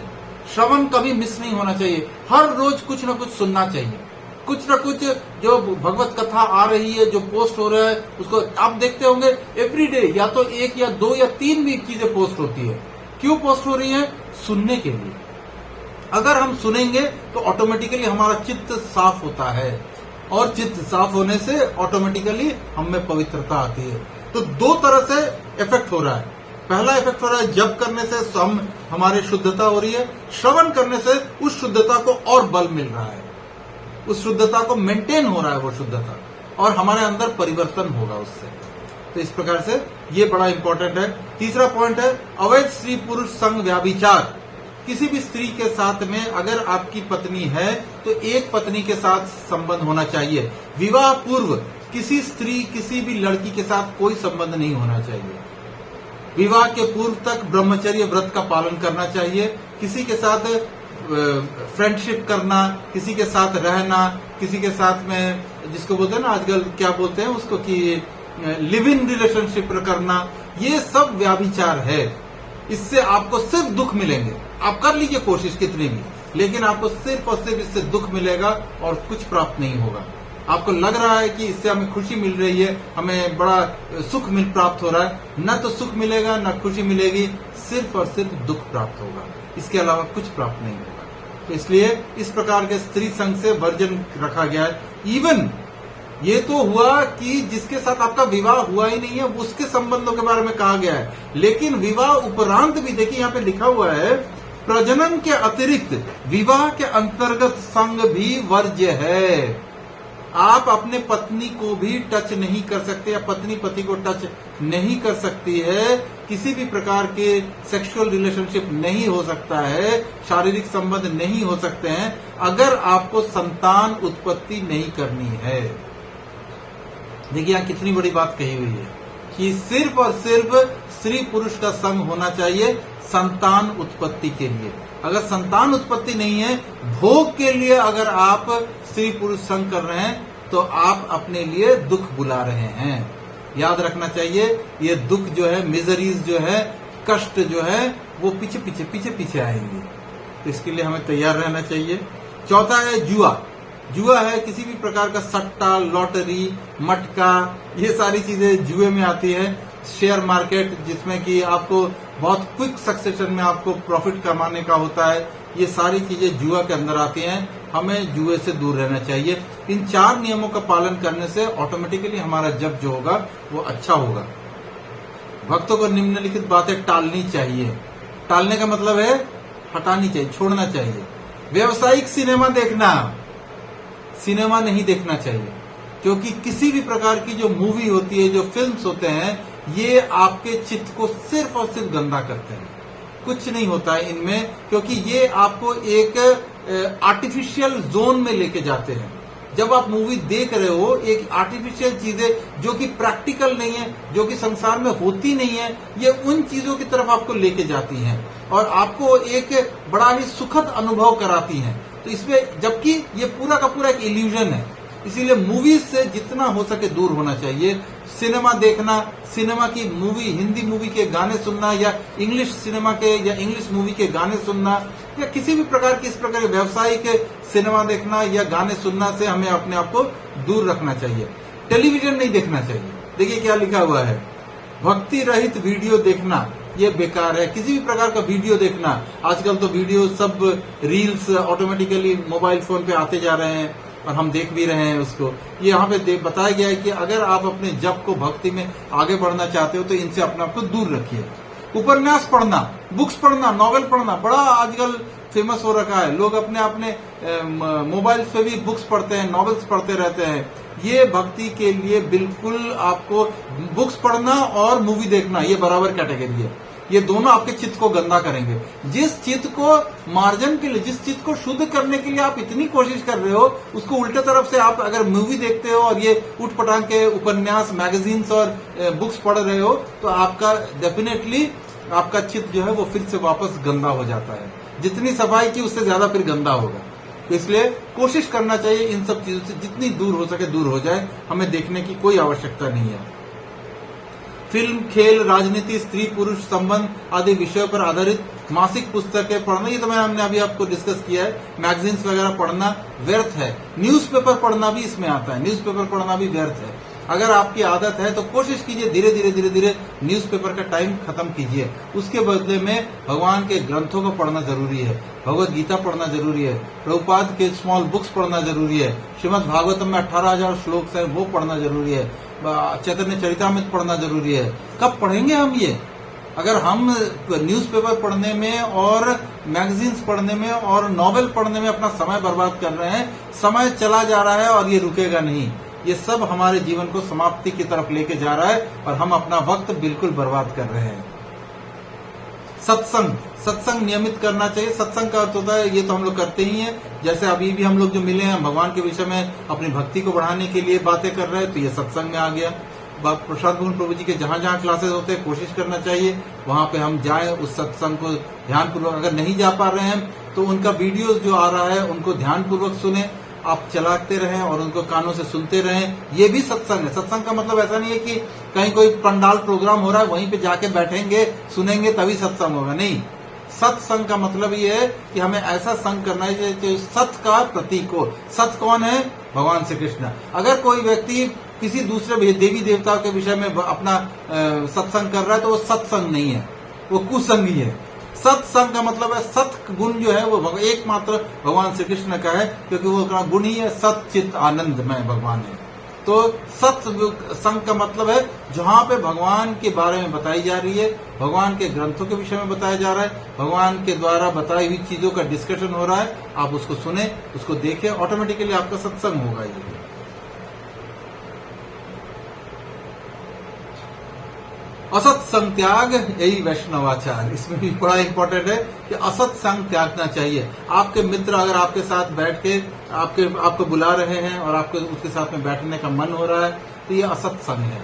श्रवण कभी मिस नहीं होना चाहिए, हर रोज कुछ न कुछ सुनना चाहिए। कुछ न कुछ जो भगवत कथा आ रही है, जो पोस्ट हो रहा है, उसको आप देखते होंगे एवरीडे, या तो 1 या 2 या 3 भी चीजें पोस्ट होती है। क्यों पोस्ट हो रही है? सुनने के लिए। अगर हम सुनेंगे तो ऑटोमेटिकली हमारा चित्त साफ होता है और चित्त साफ होने से ऑटोमेटिकली हम में पवित्रता आती है। तो 2 तरह से इफेक्ट हो रहा है। पहला इफेक्ट हो रहा है जप करने से हमारी शुद्धता हो रही है, श्रवण करने से उस शुद्धता को और बल मिल रहा है, उस शुद्धता को मेंटेन हो रहा है वो शुद्धता, और हमारे अंदर परिवर्तन होगा उससे। तो इस प्रकार से ये बड़ा इंपॉर्टेंट है। तीसरा पॉइंट है अवैध स्त्री पुरुष संग व्याभिचार। किसी भी स्त्री के साथ में अगर आपकी पत्नी है तो एक पत्नी के साथ संबंध होना चाहिए। विवाह पूर्व किसी स्त्री, किसी भी लड़की के साथ कोई संबंध नहीं होना चाहिए। विवाह के पूर्व तक ब्रह्मचर्य व्रत का पालन करना चाहिए। किसी के साथ फ्रेंडशिप करना, किसी के साथ रहना, किसी के साथ में जिसको बोलते हैं ना आजकल क्या बोलते हैं उसको कि लिव इन रिलेशनशिप करना, ये सब व्याभिचार है। इससे आपको सिर्फ दुख मिलेंगे। आप कर लीजिए कोशिश कितनी भी, लेकिन आपको सिर्फ और सिर्फ इससे दुख मिलेगा और कुछ प्राप्त नहीं होगा। आपको लग रहा है कि इससे हमें खुशी मिल रही है, हमें बड़ा सुख प्राप्त हो रहा है, न तो सुख मिलेगा न खुशी मिलेगी, सिर्फ और सिर्फ दुख प्राप्त होगा, इसके अलावा कुछ प्राप्त नहीं होगा। तो इसलिए इस प्रकार के स्त्री संग से वर्जन रखा गया है। इवन ये तो हुआ कि जिसके साथ आपका विवाह हुआ ही नहीं है उसके संबंधों के बारे में कहा गया है, लेकिन विवाह उपरांत भी देखिए यहाँ पे लिखा हुआ है प्रजनन के अतिरिक्त विवाह के अंतर्गत संग भी वर्ज्य है। आप अपने पत्नी को भी टच नहीं कर सकते या पत्नी पति को टच नहीं कर सकती है। किसी भी प्रकार के सेक्सुअल रिलेशनशिप नहीं हो सकता है, शारीरिक संबंध नहीं हो सकते हैं अगर आपको संतान उत्पत्ति नहीं करनी है। देखिए यहां कितनी बड़ी बात कही हुई है कि सिर्फ और सिर्फ स्त्री पुरुष का संग होना चाहिए संतान उत्पत्ति के लिए। अगर संतान उत्पत्ति नहीं है, भोग के लिए अगर आप स्त्री पुरुष संग कर रहे हैं तो आप अपने लिए दुख बुला रहे हैं। याद रखना चाहिए ये दुख जो है, मिजरीज जो है, कष्ट जो है वो पीछे पीछे पीछे पीछे आएंगे। तो इसके लिए हमें तैयार रहना चाहिए। चौथा है जुआ। जुआ है किसी भी प्रकार का सट्टा, लॉटरी, मटका, ये सारी चीजें जुए में आती है। शेयर मार्केट जिसमें कि आपको बहुत क्विक सक्सेशन में आपको प्रॉफिट कमाने का होता है, ये सारी चीजें जुआ के अंदर आती हैं। हमें जुए से दूर रहना चाहिए। इन 4 नियमों का पालन करने से ऑटोमेटिकली हमारा जप जो होगा वो अच्छा होगा। भक्तों को निम्नलिखित बातें टालनी चाहिए। टालने का मतलब है हटानी चाहिए, छोड़ना चाहिए। व्यावसायिक सिनेमा देखना, सिनेमा नहीं देखना चाहिए, क्योंकि किसी भी प्रकार की जो मूवी होती है, जो फिल्म्स होते हैं, ये आपके चित्त को सिर्फ और सिर्फ गंदा करते हैं। कुछ नहीं होता है इनमें, क्योंकि ये आपको एक आर्टिफिशियल जोन में लेके जाते हैं। जब आप मूवी देख रहे हो, एक आर्टिफिशियल चीजें जो कि प्रैक्टिकल नहीं है, जो कि संसार में होती नहीं है, ये उन चीजों की तरफ आपको लेके जाती हैं और आपको एक बड़ा ही सुखद अनुभव कराती हैं। तो इसमें जबकि ये पूरा का पूरा एक इल्यूजन है, इसीलिए मूवीज से जितना हो सके दूर होना चाहिए। सिनेमा देखना, सिनेमा की मूवी, हिंदी मूवी के गाने सुनना या इंग्लिश सिनेमा के या इंग्लिश मूवी के गाने सुनना या किसी भी प्रकार की इस प्रकार के व्यावसायिक सिनेमा देखना या गाने सुनना से हमें अपने आप को दूर रखना चाहिए। टेलीविजन नहीं देखना चाहिए। देखिए क्या लिखा हुआ है, भक्ति रहित वीडियो देखना ये बेकार है। किसी भी प्रकार का वीडियो देखना, आजकल तो वीडियो सब रील्स ऑटोमेटिकली मोबाइल फोन पे आते जा रहे हैं और हम देख भी रहे हैं उसको। ये यहाँ पे बताया गया है कि अगर आप अपने जप को, भक्ति में आगे बढ़ना चाहते हो तो इनसे अपने आप को दूर रखिए। उपन्यास पढ़ना, बुक्स पढ़ना, नॉवेल पढ़ना बड़ा आजकल फेमस हो रखा है। लोग अपने अपने मोबाइल पे भी बुक्स पढ़ते हैं, नॉवेल्स पढ़ते रहते हैं। ये भक्ति के लिए बिल्कुल आपको बुक्स पढ़ना और मूवी देखना ये बराबर कैटेगरी है। ये दोनों आपके चित्त को गंदा करेंगे। जिस चित्त को मार्जन के लिए, जिस चित्त को शुद्ध करने के लिए आप इतनी कोशिश कर रहे हो, उसको उल्टे तरफ से आप अगर मूवी देखते हो और ये उठपटांग के उपन्यास, मैगजीन्स और बुक्स पढ़ रहे हो, तो आपका डेफिनेटली आपका चित्त जो है वो फिर से वापस गंदा हो जाता है। जितनी सफाई की उससे ज्यादा फिर गंदा होगा। तो इसलिए कोशिश करना चाहिए इन सब चीजों से जितनी दूर हो सके दूर हो जाए। हमें देखने की कोई आवश्यकता नहीं है। फिल्म, खेल, राजनीति, स्त्री पुरुष संबंध आदि विषयों पर आधारित मासिक पुस्तकें पढ़ना, ये तो हमने अभी आपको डिस्कस किया है। मैगजीन्स वगैरह पढ़ना व्यर्थ है। न्यूज़पेपर पढ़ना भी इसमें आता है। न्यूज़पेपर पढ़ना भी व्यर्थ है। अगर आपकी आदत है तो कोशिश कीजिए धीरे धीरे धीरे धीरे न्यूज़पेपर का टाइम खत्म कीजिए। उसके बदले में भगवान के ग्रंथों को पढ़ना जरूरी है। भगवत गीता पढ़ना जरूरी है। प्रभुपाद के स्मॉल बुक्स पढ़ना जरूरी है। श्रीमद् भागवतम में 18,000 श्लोक है, वो पढ़ना जरूरी है। चैतन्य चरितामृत पढ़ना जरूरी है। कब पढ़ेंगे हम ये? अगर हम न्यूज़पेपर पढ़ने में और मैगजीन्स पढ़ने में और नॉवेल पढ़ने में अपना समय बर्बाद कर रहे हैं, समय चला जा रहा है और ये रुकेगा नहीं। ये सब हमारे जीवन को समाप्ति की तरफ लेके जा रहा है और हम अपना वक्त बिल्कुल बर्बाद कर रहे हैं। सत्संग, सत्संग नियमित करना चाहिए। सत्संग का अर्थ होता है, ये तो हम लोग करते ही हैं। जैसे अभी भी हम लोग जो मिले हैं भगवान के विषय में अपनी भक्ति को बढ़ाने के लिए बातें कर रहे हैं, तो ये सत्संग में आ गया। प्रसाद भूमि प्रभु जी के जहां जहां क्लासेस होते हैं कोशिश करना चाहिए वहां पे हम जाएं, उस सत्संग को ध्यानपूर्वक। अगर नहीं जा पा रहे हैं तो उनका वीडियोस जो आ रहा है उनको ध्यानपूर्वक सुने, आप चलाते रहें और उनको कानों से सुनते रहें। ये भी सत्संग है। सत्संग का मतलब ऐसा नहीं है कि कहीं कोई पंडाल प्रोग्राम हो रहा है वहीं पे जाके बैठेंगे सुनेंगे तभी सत्संग होगा, नहीं। सत्संग का मतलब ये है कि हमें ऐसा संग करना है जो सत्य का प्रतीक हो। सत्य कौन है? भगवान श्री कृष्ण। अगर कोई व्यक्ति किसी दूसरे देवी देवताओं के विषय में अपना सत्संग कर रहा है तो वो सत्संग नहीं है, वो कुसंगी है। सत्संग का मतलब है सत्य गुण जो है वो एकमात्र भगवान श्री कृष्ण का है, क्योंकि वो गुण ही है सत चित आनंद में भगवान है। तो सत्संग का मतलब है जहां पे भगवान के बारे में बताई जा रही है, भगवान के ग्रंथों के विषय में बताया जा रहा है, भगवान के द्वारा बताई हुई चीजों का डिस्कशन हो रहा है, आप उसको सुने, उसको देखें, ऑटोमेटिकली आपका सत्संग होगा ये। असत संग त्याग यही वैष्णवाचार, इसमें भी बड़ा इंपॉर्टेंट है कि असत संग त्यागना चाहिए। आपके मित्र अगर आपके साथ बैठ के आपको बुला रहे हैं और आपको उसके साथ में बैठने का मन हो रहा है, तो ये असत संग है।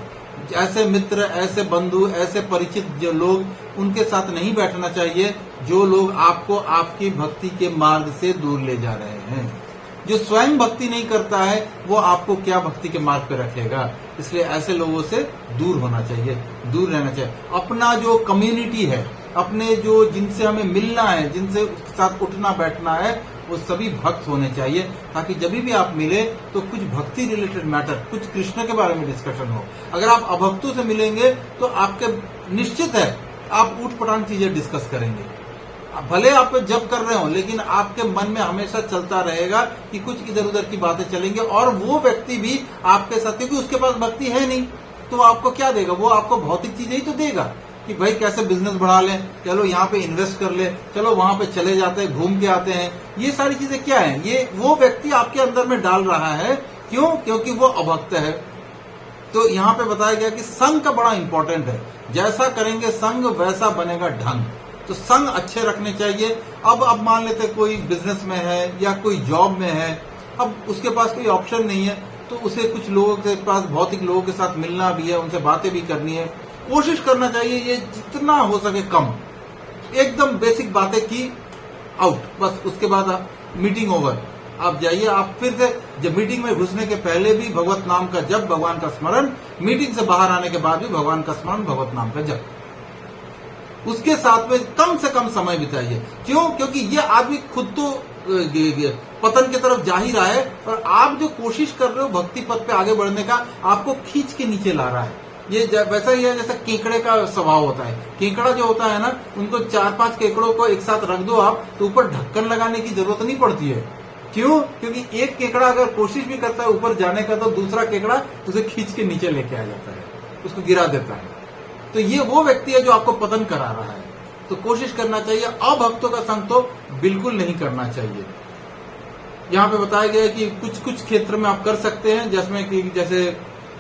ऐसे मित्र, ऐसे बंधु, ऐसे परिचित जो लोग, उनके साथ नहीं बैठना चाहिए जो लोग आपको आपकी भक्ति के मार्ग से दूर ले जा रहे हैं। जो स्वयं भक्ति नहीं करता है वो आपको क्या भक्ति के मार्ग पे रखेगा। इसलिए ऐसे लोगों से दूर होना चाहिए, दूर रहना चाहिए। अपना जो कम्युनिटी है, अपने जो जिनसे हमें मिलना है, जिनसे साथ उठना बैठना है, वो सभी भक्त होने चाहिए, ताकि जब भी आप मिले तो कुछ भक्ति रिलेटेड मैटर, कुछ कृष्ण के बारे में डिस्कशन हो। अगर आप अभक्तों से मिलेंगे तो आपके निश्चित है आप ऊटपटांग चीजें डिस्कस करेंगे। भले आप जब कर रहे हो, लेकिन आपके मन में हमेशा चलता रहेगा कि कुछ इधर उधर की बातें चलेंगे, और वो व्यक्ति भी आपके साथ, क्योंकि उसके पास भक्ति है नहीं, तो आपको क्या देगा? वो आपको भौतिक चीजें ही तो देगा कि भाई कैसे बिजनेस बढ़ा लें, चलो यहाँ पे इन्वेस्ट कर ले, चलो वहां पे चले जाते हैं, घूम के आते हैं। ये सारी चीजें क्या है? ये वो व्यक्ति आपके अंदर में डाल रहा है। क्यों? क्योंकि वो अभक्त है। तो यहाँ पे बताया गया कि संग का बड़ा इंपॉर्टेंट है। जैसा करेंगे संग वैसा बनेगा ढंग। तो संग अच्छे रखने चाहिए। अब मान लेते कोई बिजनेस में है या कोई जॉब में है, अब उसके पास कोई ऑप्शन नहीं है, तो उसे कुछ लोगों के पास, भौतिक लोगों के साथ मिलना भी है, उनसे बातें भी करनी है। कोशिश करना चाहिए ये जितना हो सके कम, एकदम बेसिक बातें की, आउट, बस। उसके बाद मीटिंग ओवर, आप जाइए। आप फिर से जब मीटिंग में घुसने के पहले भी भगवत नाम का जप, भगवान का स्मरण, मीटिंग से बाहर आने के बाद भी भगवान का स्मरण, भगवत नाम का जप। उसके साथ में कम से कम समय बिताइए। क्यों? क्योंकि ये आदमी खुद तो पतन की तरफ जा ही रहा है, और आप जो कोशिश कर रहे हो भक्ति पथ पे आगे बढ़ने का, आपको खींच के नीचे ला रहा है। ये वैसा ही है जैसा केकड़े का स्वभाव होता है। केकड़ा जो होता है ना, उनको 4-5 केकड़ों को एक साथ रख दो आप, तो ऊपर ढक्कन लगाने की जरूरत नहीं पड़ती है। क्यों? क्योंकि एक केकड़ा अगर कोशिश भी करता है ऊपर जाने का, तो दूसरा केकड़ा उसे खींच के नीचे लेके आ जाता है, उसको गिरा देता है। तो ये वो व्यक्ति है जो आपको पतन करा रहा है। तो कोशिश करना चाहिए, अभक्तों का संग तो बिल्कुल नहीं करना चाहिए। यहाँ पे बताया गया कि कुछ कुछ क्षेत्र में आप कर सकते हैं, जिसमें कि जैसे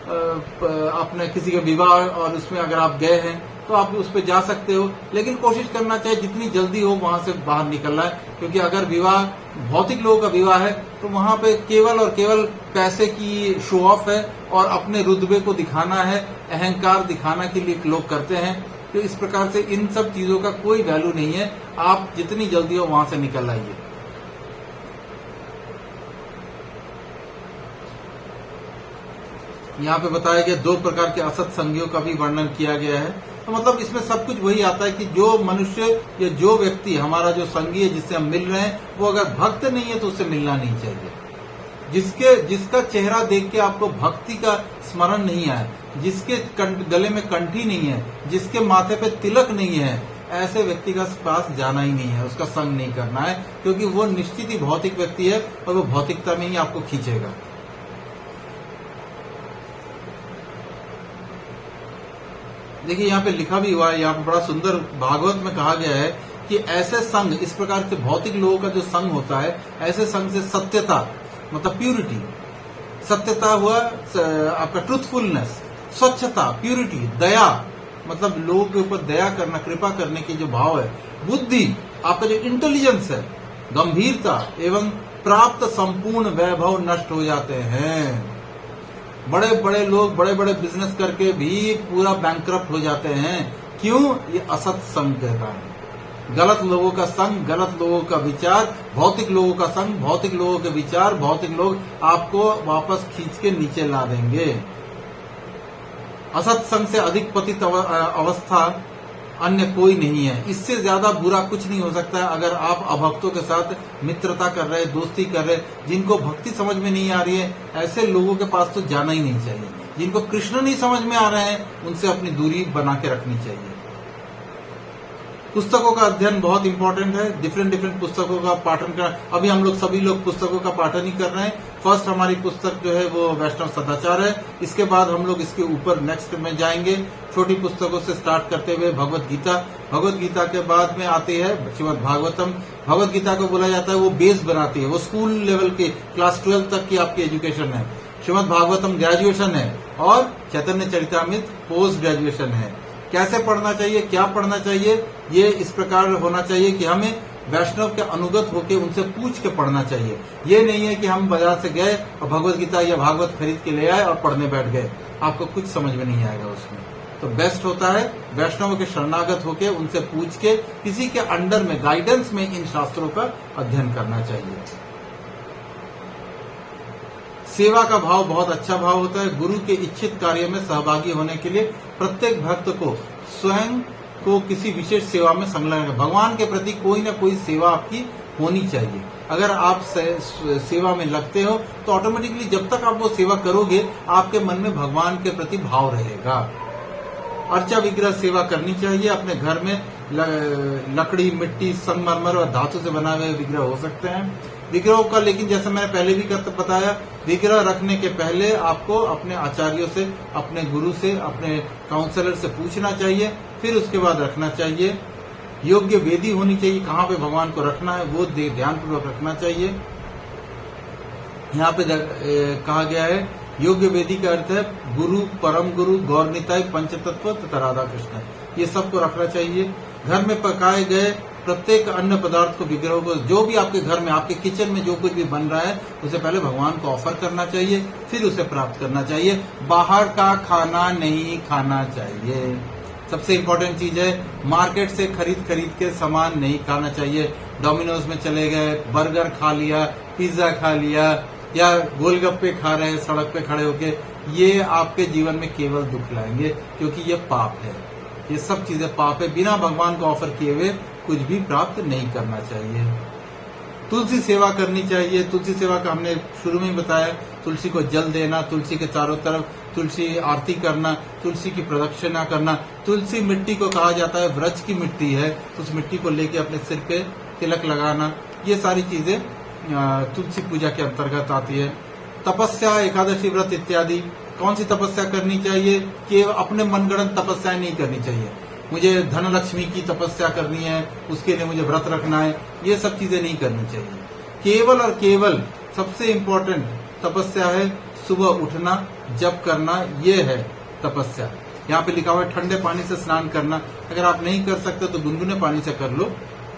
आपने किसी का विवाह और उसमें अगर आप गए हैं तो आप उस पर जा सकते हो, लेकिन कोशिश करना चाहिए जितनी जल्दी हो वहां से बाहर निकलना है। क्योंकि अगर विवाह भौतिक लोगों का विवाह है तो वहां पे केवल और केवल पैसे की शो ऑफ है, और अपने रुतबे को दिखाना है, अहंकार दिखाना के लिए लोग करते हैं। तो इस प्रकार से इन सब चीजों का कोई वैल्यू नहीं है। आप जितनी जल्दी हो वहां से निकल आइए। यहाँ पे बताया गया 2 प्रकार के असत संगियों का भी वर्णन किया गया है। तो मतलब इसमें सब कुछ वही आता है कि जो मनुष्य या जो व्यक्ति हमारा जो संगी है, जिससे हम मिल रहे हैं, वो अगर भक्त नहीं है तो उससे मिलना नहीं चाहिए। जिसका चेहरा देख के आपको भक्ति का स्मरण नहीं आए, जिसके गले में कंठी नहीं है, जिसके माथे पे तिलक नहीं है, ऐसे व्यक्ति का पास जाना ही नहीं है, उसका संग नहीं करना है। क्योंकि वो निश्चित ही भौतिक व्यक्ति है और वो भौतिकता में ही आपको खींचेगा। देखिए यहाँ पे लिखा भी हुआ है, यहाँ पे बड़ा सुंदर भागवत में कहा गया है कि ऐसे संग, इस प्रकार से भौतिक लोगों का जो संग होता है, ऐसे संग से सत्यता मतलब प्यूरिटी, सत्यता हुआ आपका ट्रूथफुलनेस, स्वच्छता, प्यूरिटी, दया मतलब लोगों के ऊपर दया करना, कृपा करने की जो भाव है, बुद्धि, आपका जो इंटेलिजेंस है, गंभीरता एवं प्राप्त संपूर्ण वैभव नष्ट हो जाते हैं। बड़े बड़े लोग बड़े बड़े बिजनेस करके भी पूरा बैंकरप्ट हो जाते हैं। क्यों? ये असत संग कहता है। गलत लोगों का संग, गलत लोगों का विचार, भौतिक लोगों का संग, भौतिक लोगों के विचार, भौतिक लोग आपको वापस खींच के नीचे ला देंगे। असत संग से अधिक पतित अवस्था अन्य कोई नहीं है। इससे ज्यादा बुरा कुछ नहीं हो सकता है। अगर आप अभक्तों के साथ मित्रता कर रहे, दोस्ती कर रहे, जिनको भक्ति समझ में नहीं आ रही है, ऐसे लोगों के पास तो जाना ही नहीं चाहिए। जिनको कृष्ण नहीं समझ में आ रहे हैं, उनसे अपनी दूरी बना के रखनी चाहिए। पुस्तकों का अध्ययन बहुत इंपॉर्टेंट है। डिफरेंट पुस्तकों का पाठन कर, अभी हम लोग सभी लोग पुस्तकों का पाठन ही कर रहे हैं। फर्स्ट हमारी पुस्तक जो है वो वैष्णव सदाचार है। इसके बाद हम लोग इसके ऊपर नेक्स्ट में जाएंगे, छोटी पुस्तकों से स्टार्ट करते हुए भगवत गीता। भगवत गीता के बाद में आती है श्रीमद् भागवतम। भगवत गीता को बोला जाता है वो बेस बनाती है, वो स्कूल लेवल के क्लास 12 तक की आपकी एजुकेशन है। श्रीमद् भागवतम ग्रेजुएशन है और चैतन्य चरितामृत पोस्ट ग्रेजुएशन है। कैसे पढ़ना चाहिए, क्या पढ़ना चाहिए, ये इस प्रकार होना चाहिए कि हमें वैष्णव के अनुगत होकर उनसे पूछ के पढ़ना चाहिए। ये नहीं है कि हम बाजार से गए और भगवत गीता या भागवत खरीद के ले आए और पढ़ने बैठ गए, आपको कुछ समझ में नहीं आएगा उसमें। तो बेस्ट होता है वैष्णव के शरणागत होकर उनसे पूछ के किसी के अंडर में गाइडेंस में इन शास्त्रों का अध्ययन करना चाहिए। सेवा का भाव बहुत अच्छा भाव होता है। गुरु के इच्छित कार्य में सहभागी होने के लिए प्रत्येक भक्त को स्वयं को किसी विशेष सेवा में संलग्न, भगवान के प्रति कोई न कोई सेवा आपकी होनी चाहिए। अगर आप सेवा में लगते हो तो ऑटोमेटिकली जब तक आप वो सेवा करोगे आपके मन में भगवान के प्रति भाव रहेगा। अर्चा विग्रह सेवा करनी चाहिए। अपने घर में लकड़ी, मिट्टी, संगमरमर और धातु से बनाए हुए विग्रह हो सकते हैं। विग्रहों का लेकिन जैसे मैंने पहले भी बताया, विग्रह रखने के पहले आपको अपने आचार्यों से, अपने गुरु से, अपने काउंसलर से पूछना चाहिए, फिर उसके बाद रखना चाहिए। योग्य वेदी होनी चाहिए, कहाँ पे भगवान को रखना है वो ध्यानपूर्वक रखना चाहिए। यहाँ पे कहा गया है योग्य वेदी का अर्थ है गुरु, परम गुरु, गौर निताय, पंचतत्व तथा राधा कृष्ण, ये सबको रखना चाहिए। घर में पकाए गए प्रत्येक अन्न पदार्थ को, विग्रहों को, जो भी आपके घर में, आपके किचन में जो कुछ भी बन रहा है उसे पहले भगवान को ऑफर करना चाहिए, फिर उसे प्राप्त करना चाहिए। बाहर का खाना नहीं खाना चाहिए। सबसे इम्पोर्टेंट चीज है, मार्केट से खरीद के सामान नहीं खाना चाहिए। डोमिनोज में चले गए, बर्गर खा लिया, पिज्जा खा लिया या गोलगप्पे खा रहे हैं सड़क पे खड़े होके, ये आपके जीवन में केवल दुख लाएंगे, क्योंकि ये पाप है। ये सब चीजें पाप है। बिना भगवान को ऑफर किए हुए कुछ भी प्राप्त नहीं करना चाहिए। तुलसी सेवा करनी चाहिए। तुलसी सेवा का हमने शुरू में बताया, तुलसी को जल देना, तुलसी के चारों तरफ तुलसी आरती करना, तुलसी की प्रदक्षिणा करना। तुलसी मिट्टी को कहा जाता है व्रज की मिट्टी है, तो उस मिट्टी को लेके अपने सिर पे तिलक लगाना, ये सारी चीजें तुलसी पूजा के अंतर्गत आती है। तपस्या, एकादशी व्रत इत्यादि। कौन सी तपस्या करनी चाहिए कि अपने मनगढ़ंत तपस्या नहीं करनी चाहिए। मुझे धन लक्ष्मी की तपस्या करनी है, उसके लिए मुझे व्रत रखना है, ये सब चीजें नहीं करनी चाहिए। केवल और केवल सबसे इम्पोर्टेंट तपस्या है सुबह उठना, जप करना, ये है तपस्या। यहाँ पे लिखा हुआ है ठंडे पानी से स्नान करना। अगर आप नहीं कर सकते तो गुनगुने पानी से कर लो।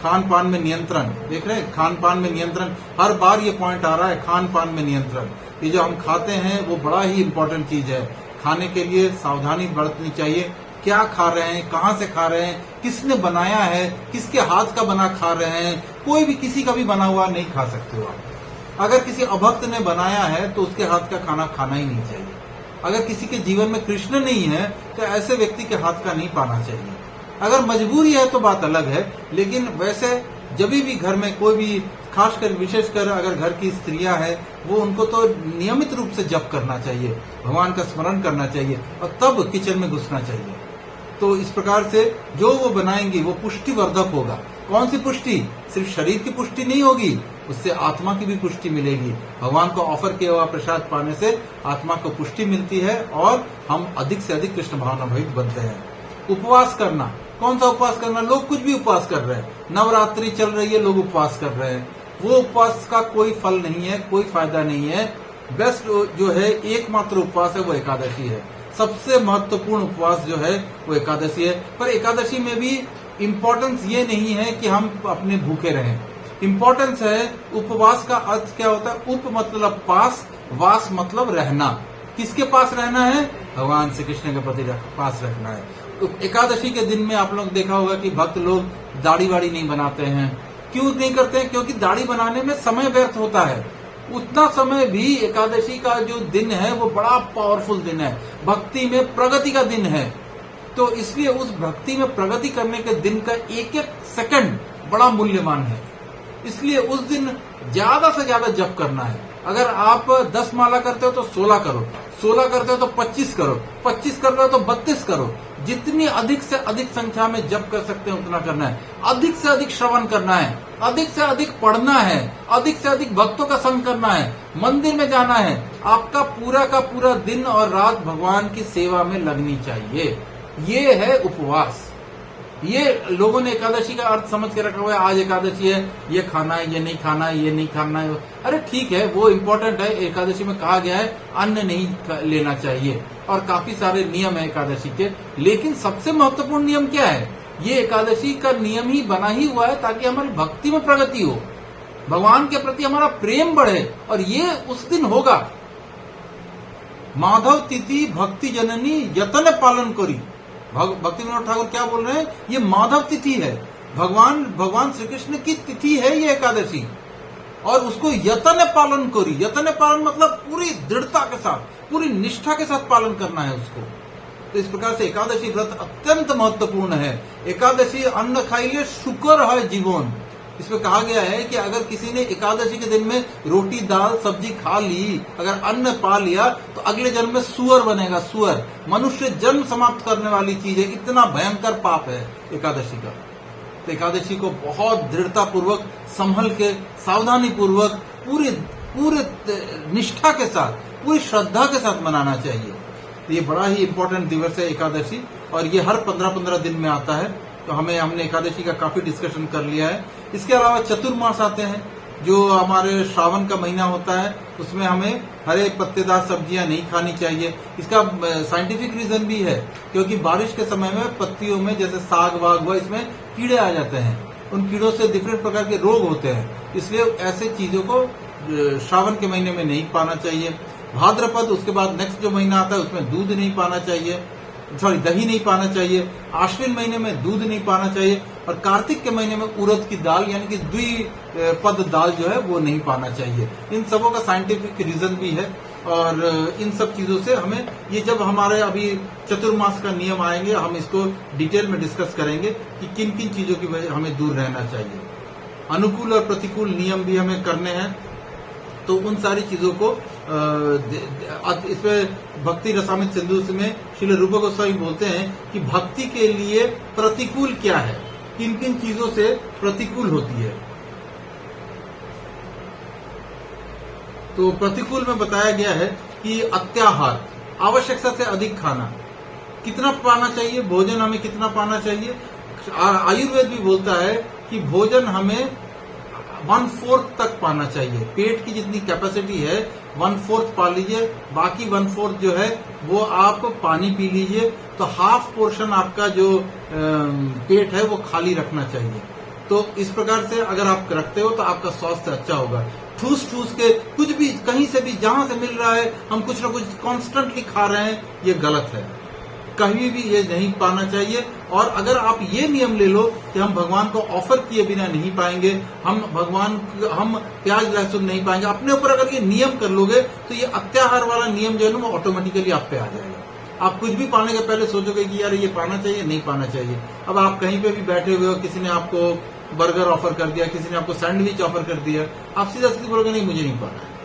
खान पान में नियंत्रण, देख रहे हैं, खान पान में नियंत्रण, हर बार ये पॉइंट आ रहा है, खान पान में नियंत्रण। ये जो हम खाते हैं वो बड़ा ही इम्पोर्टेंट चीज है। खाने के लिए सावधानी बरतनी चाहिए। क्या खा रहे हैं, कहाँ से खा रहे हैं, किसने बनाया है, किसके हाथ का बना खा रहे हैं। कोई भी किसी का भी बना हुआ नहीं खा सकते हो आप। अगर किसी अभक्त ने बनाया है तो उसके हाथ का खाना खाना ही नहीं चाहिए। अगर किसी के जीवन में कृष्ण नहीं है तो ऐसे व्यक्ति के हाथ का नहीं पाना चाहिए। अगर मजबूरी है तो बात अलग है, लेकिन वैसे जब भी घर में कोई भी, खासकर विशेषकर अगर घर की स्त्रियां हैं, वो उनको तो नियमित रूप से जप करना चाहिए, भगवान का स्मरण करना चाहिए और तब किचन में घुसना चाहिए। तो इस प्रकार से जो वो बनाएंगी वो पुष्टिवर्धक होगा। कौन सी पुष्टि? सिर्फ शरीर की पुष्टि नहीं होगी, उससे आत्मा की भी पुष्टि मिलेगी। भगवान को ऑफर किया हुआ प्रसाद पाने से आत्मा को पुष्टि मिलती है और हम अधिक से अधिक कृष्ण भावना भवित बनते हैं। उपवास करना, कौन सा उपवास करना? लोग कुछ भी उपवास कर रहे हैं, नवरात्रि चल रही है, लोग उपवास कर रहे हैं। वो उपवास का कोई फल नहीं है, कोई फायदा नहीं है। बेस्ट जो है एकमात्र उपवास है वो एकादशी है। सबसे महत्वपूर्ण उपवास जो है वो एकादशी है। पर एकादशी में भी इम्पोर्टेंस ये नहीं है कि हम अपने भूखे रहें। इम्पोर्टेंस है, उपवास का अर्थ क्या होता है? उप मतलब पास, वास मतलब रहना। किसके पास रहना है? भगवान श्री कृष्ण के प्रति पास रखना है। तो एकादशी के दिन में आप लोग देखा होगा कि भक्त लोग दाढ़ी वाड़ी नहीं बनाते हैं। क्यों नहीं करते हैं? क्योंकि दाढ़ी बनाने में समय व्यर्थ होता है। उतना समय भी एकादशी का जो दिन है वो बड़ा पावरफुल दिन है, भक्ति में प्रगति का दिन है। तो इसलिए उस भक्ति में प्रगति करने के दिन का एक एक सेकंड बड़ा मूल्यवान है। इसलिए उस दिन ज्यादा से ज्यादा जप करना है। अगर आप 10 माला करते हो तो 16 करो, 16 करते हो तो 25 करो, 25 कर रहे हो तो 32 करो। जितनी अधिक से अधिक संख्या में जप कर सकते हैं उतना करना है, अधिक से अधिक श्रवण करना है, अधिक से अधिक पढ़ना है, अधिक से अधिक भक्तों का संग करना है, मंदिर में जाना है। आपका पूरा का पूरा दिन और रात भगवान की सेवा में लगनी चाहिए। ये है उपवास। ये लोगों ने एकादशी का अर्थ समझ के रखा हुआ है, आज एकादशी है, ये खाना है, ये नहीं खाना है, ये नहीं खाना है। अरे ठीक है, वो इम्पोर्टेंट है। एकादशी में कहा गया है अन्न नहीं लेना चाहिए और काफी सारे नियम है एकादशी के, लेकिन सबसे महत्वपूर्ण नियम क्या है? ये एकादशी का नियम ही बना ही हुआ है ताकि हमारी भक्ति में प्रगति हो, भगवान के प्रति हमारा प्रेम बढ़े, और ये उस दिन होगा। माधव तिथि भक्ति जननी यतन पालन करी। भक्ति विनोद ठाकुर क्या बोल रहे हैं? ये माधव तिथि है, भगवान श्री कृष्ण की तिथि है ये एकादशी, और उसको यतन पालन करी। यतन पालन मतलब पूरी दृढ़ता के साथ, पूरी निष्ठा के साथ पालन करना है उसको। तो इस प्रकार से एकादशी व्रत अत्यंत महत्वपूर्ण है। एकादशी अन्न खाइले शुकर है जीवन। इसमें कहा गया है कि अगर किसी ने एकादशी के दिन में रोटी दाल सब्जी खा ली, अगर अन्न पा लिया, तो अगले जन्म में सुअर बनेगा। सुअर मनुष्य जन्म समाप्त करने वाली चीज है। इतना भयंकर पाप है एकादशी का। तो एकादशी को बहुत दृढ़ता पूर्वक, संभल के, सावधानी पूर्वक, पूरे निष्ठा के साथ, पूरी श्रद्धा के साथ मनाना चाहिए। तो ये बड़ा ही इंपॉर्टेंट दिवस है एकादशी, और ये हर 15-15 दिन में आता है। तो हमने एकादशी का काफी डिस्कशन कर लिया है। इसके अलावा चतुर्मास आते हैं, जो हमारे श्रावण का महीना होता है, उसमें हमें हरे पत्तेदार सब्जियां नहीं खानी चाहिए। इसका साइंटिफिक रीजन भी है, क्योंकि बारिश के समय में पत्तियों में जैसे साग वाग हुआ, इसमें कीड़े आ जाते हैं। उन कीड़ों से डिफरेंट प्रकार के रोग होते हैं, इसलिए ऐसे चीजों को श्रावण के महीने में नहीं पाना चाहिए। भाद्रपद, उसके बाद नेक्स्ट जो महीना आता है, उसमें दूध नहीं पाना चाहिए, दही नहीं पाना चाहिए। आश्विन महीने में दूध नहीं पाना चाहिए, और कार्तिक के महीने में उड़द की दाल यानी कि द्विपद दाल जो है वो नहीं पाना चाहिए। इन सबों का साइंटिफिक रीजन भी है, और इन सब चीजों से हमें, ये जब हमारे अभी चतुर्मास का नियम आएंगे, हम इसको डिटेल में डिस्कस करेंगे कि किन किन चीजों की वजह हमें दूर रहना चाहिए। अनुकूल और प्रतिकूल नियम भी हमें करने हैं, तो उन सारी चीजों को इसमें भक्ति रसामृत सिंधु में श्रील रूप गोस्वामी बोलते हैं कि भक्ति के लिए प्रतिकूल क्या है, किन किन चीजों से प्रतिकूल होती है। तो प्रतिकूल में बताया गया है कि अत्याहार, आवश्यकता से अधिक खाना। कितना पाना चाहिए भोजन, हमें कितना पाना चाहिए? आयुर्वेद भी बोलता है कि भोजन हमें 1/4 तक पाना चाहिए। पेट की जितनी कैपेसिटी है 1/4 पा लीजिए, बाकी 1/4 जो है वो आप पानी पी लीजिए। तो हाफ पोर्शन आपका जो पेट है वो खाली रखना चाहिए। तो इस प्रकार से अगर आप रखते हो तो आपका स्वास्थ्य अच्छा होगा। ठूस ठूस के कुछ भी, कहीं से भी, जहां से मिल रहा है, हम कुछ ना कुछ कॉन्स्टेंटली खा रहे हैं, ये गलत है। कहीं भी ये नहीं पाना चाहिए। और अगर आप ये नियम ले लो कि हम भगवान को ऑफर किए बिना नहीं पाएंगे, हम प्याज लहसुन नहीं पाएंगे, अपने ऊपर अगर ये नियम कर लोगे तो ये अत्याहार वाला नियम जो है ना वो ऑटोमेटिकली आप पे आ जाएगा। आप कुछ भी पाने के पहले सोचोगे कि यार ये पाना चाहिए, नहीं पाना चाहिए। अब आप कहीं पे भी बैठे हुए हो, किसी ने आपको बर्गर ऑफर कर दिया, किसी ने आपको सैंडविच ऑफर कर दिया, आप सीधा सीधे बोलोगे नहीं मुझे नहीं पाना है,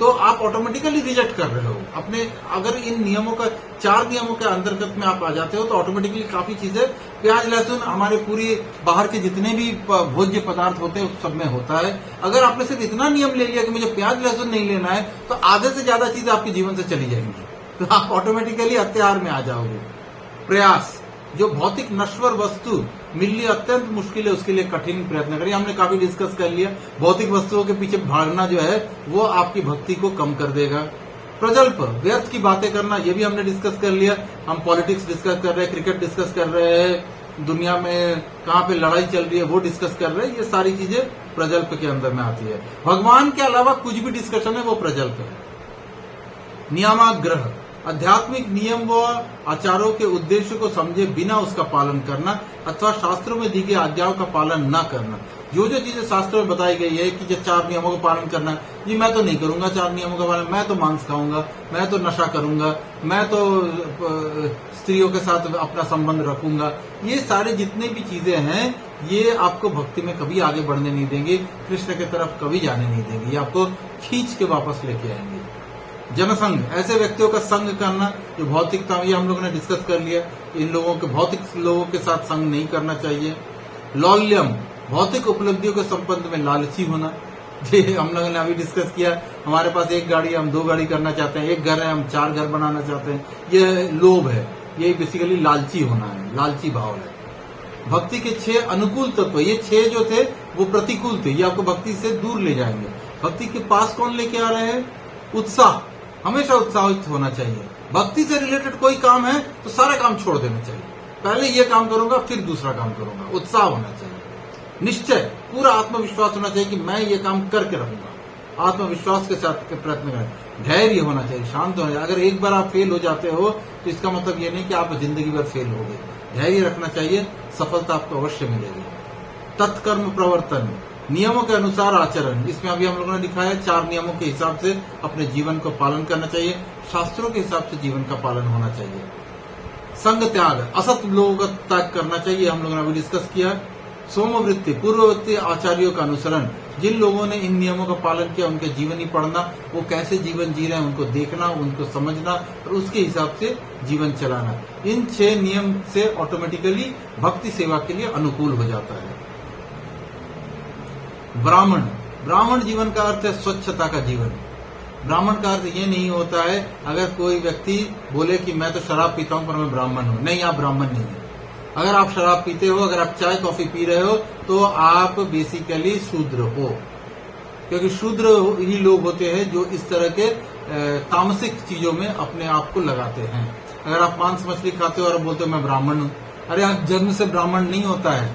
तो आप ऑटोमेटिकली रिजेक्ट कर रहे हो अपने। अगर इन नियमों का, 4 नियमों के अंतर्गत में आप आ जाते हो तो ऑटोमेटिकली काफी चीजें, प्याज लहसुन हमारे पूरी बाहर के जितने भी भोज्य पदार्थ होते हैं उस सब में होता है। अगर आपने सिर्फ इतना नियम ले लिया कि मुझे प्याज लहसुन नहीं लेना है, तो आधे से ज्यादा चीजें आपके जीवन से चली जाएंगी, तो आप ऑटोमेटिकली अत्याहार में आ जाओगे। प्रयास, जो भौतिक नश्वर वस्तु मिलनी अत्यंत मुश्किल है, उसके लिए कठिन प्रयत्न करिए। हमने काफी डिस्कस कर लिया, भौतिक वस्तुओं के पीछे भागना जो है वो आपकी भक्ति को कम कर देगा। प्रजल्प, व्यर्थ की बातें करना, ये भी हमने डिस्कस कर लिया। हम पॉलिटिक्स डिस्कस कर रहे हैं, क्रिकेट डिस्कस कर रहे हैं, दुनिया में कहाँ पे लड़ाई चल रही है वो डिस्कस कर रहे हैं। ये सारी चीजें प्रजल्प के अंदर में आती है। भगवान के अलावा कुछ भी डिस्कशन है वो प्रजल्प है। नियमाग्रह, आध्यात्मिक नियम व आचारों के उद्देश्य को समझे बिना उसका पालन करना अथवा शास्त्रों में दी गई आज्ञाओं का पालन न करना। जो चीजें शास्त्रों में बताई गई है कि 4 नियमों का पालन करना, जी मैं तो नहीं करूंगा 4 नियमों का पालन, मैं तो मांस खाऊंगा, मैं तो नशा करूंगा, मैं तो स्त्रियों के साथ अपना संबंध रखूंगा। ये सारे जितने भी चीजें हैं ये आपको भक्ति में कभी आगे बढ़ने नहीं देंगे, कृष्ण की तरफ कभी जाने नहीं देंगे, ये आपको खींच के वापस लेके आएंगे। जनसंग, ऐसे व्यक्तियों का संग करना जो भौतिकता, ये हम लोगों ने डिस्कस कर लिया, इन लोगों के भौतिक लोगों के साथ संग नहीं करना चाहिए। लौल्यम, भौतिक उपलब्धियों के संबंध में लालची होना, ये हम लोगों ने अभी डिस्कस किया। हमारे पास एक गाड़ी, हम 2 गाड़ी करना चाहते हैं, एक घर है हम 4 घर बनाना चाहते हैं, ये लोभ है, ये बेसिकली लालची होना है, लालची भाव है। भक्ति के 6 अनुकूल तत्व, ये 6 जो थे वो प्रतिकूल थे, ये आपको भक्ति से दूर ले जाएंगे। भक्ति के पास कौन लेके आ रहे हैं? उत्साह, हमेशा उत्साहित होना चाहिए। भक्ति से रिलेटेड कोई काम है तो सारा काम छोड़ देना चाहिए, पहले ये काम करूंगा फिर दूसरा काम करूंगा। उत्साह होना चाहिए, निश्चय, पूरा आत्मविश्वास होना चाहिए कि मैं ये काम करके रहूंगा, आत्मविश्वास के साथ के प्रयत्न करें। धैर्य होना चाहिए, शांत होना चाहिए। अगर एक बार आप फेल हो जाते हो तो इसका मतलब ये नहीं कि आप जिंदगी भर फेल हो गए। धैर्य रखना चाहिए, सफलता आपको अवश्य मिलेगी। तत्कर्म प्रवर्तन, नियमों के अनुसार आचरण, इसमें अभी हम लोगों ने दिखाया 4 नियमों के हिसाब से अपने जीवन को पालन करना चाहिए, शास्त्रों के हिसाब से जीवन का पालन होना चाहिए। संग त्याग, असत लोगों का त्याग करना चाहिए, हम लोगों ने अभी डिस्कस किया। सोमवृत्ति, पूर्ववर्ती आचार्यों का अनुसरण, जिन लोगों ने इन नियमों का पालन किया उनके जीवनी पढ़ना, वो कैसे जीवन जी रहे हैं उनको देखना, उनको समझना और उसके हिसाब से जीवन चलाना। इन 6 नियम से ऑटोमेटिकली भक्ति सेवा के लिए अनुकूल हो जाता है। ब्राह्मण, ब्राह्मण जीवन का अर्थ है स्वच्छता का जीवन। ब्राह्मण का अर्थ ये नहीं होता है अगर कोई व्यक्ति बोले कि मैं तो शराब पीता हूं पर मैं ब्राह्मण हूं, नहीं, आप ब्राह्मण नहीं है। अगर आप शराब पीते हो, अगर आप चाय कॉफी पी रहे हो तो आप बेसिकली शूद्र हो, क्योंकि शूद्र ही लोग होते हैं जो इस तरह के तामसिक चीजों में अपने आप को लगाते हैं। अगर आप मांस मछली खाते हो और बोलते हो मैं ब्राह्मण हूं, अरे आप जन्म से ब्राह्मण नहीं होता है,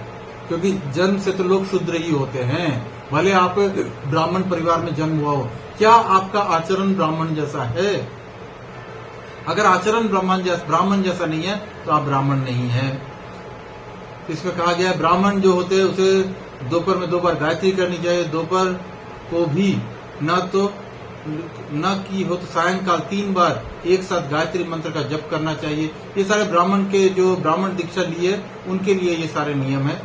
क्योंकि जन्म से तो लोग शूद्र ही होते हैं, भले आप ब्राह्मण परिवार में जन्म हुआ हो। क्या आपका आचरण ब्राह्मण जैसा है? अगर आचरण ब्राह्मण जैसा नहीं है तो आप ब्राह्मण नहीं है। इसमें कहा गया है ब्राह्मण जो होते हैं उसे दोपहर में 2 बार गायत्री करनी चाहिए, दोपहर को भी न की हो तो सायंकाल 3 बार एक साथ गायत्री मंत्र का जप करना चाहिए। ये सारे ब्राह्मण के जो ब्राह्मण दीक्षा लिए उनके लिए ये सारे नियम है।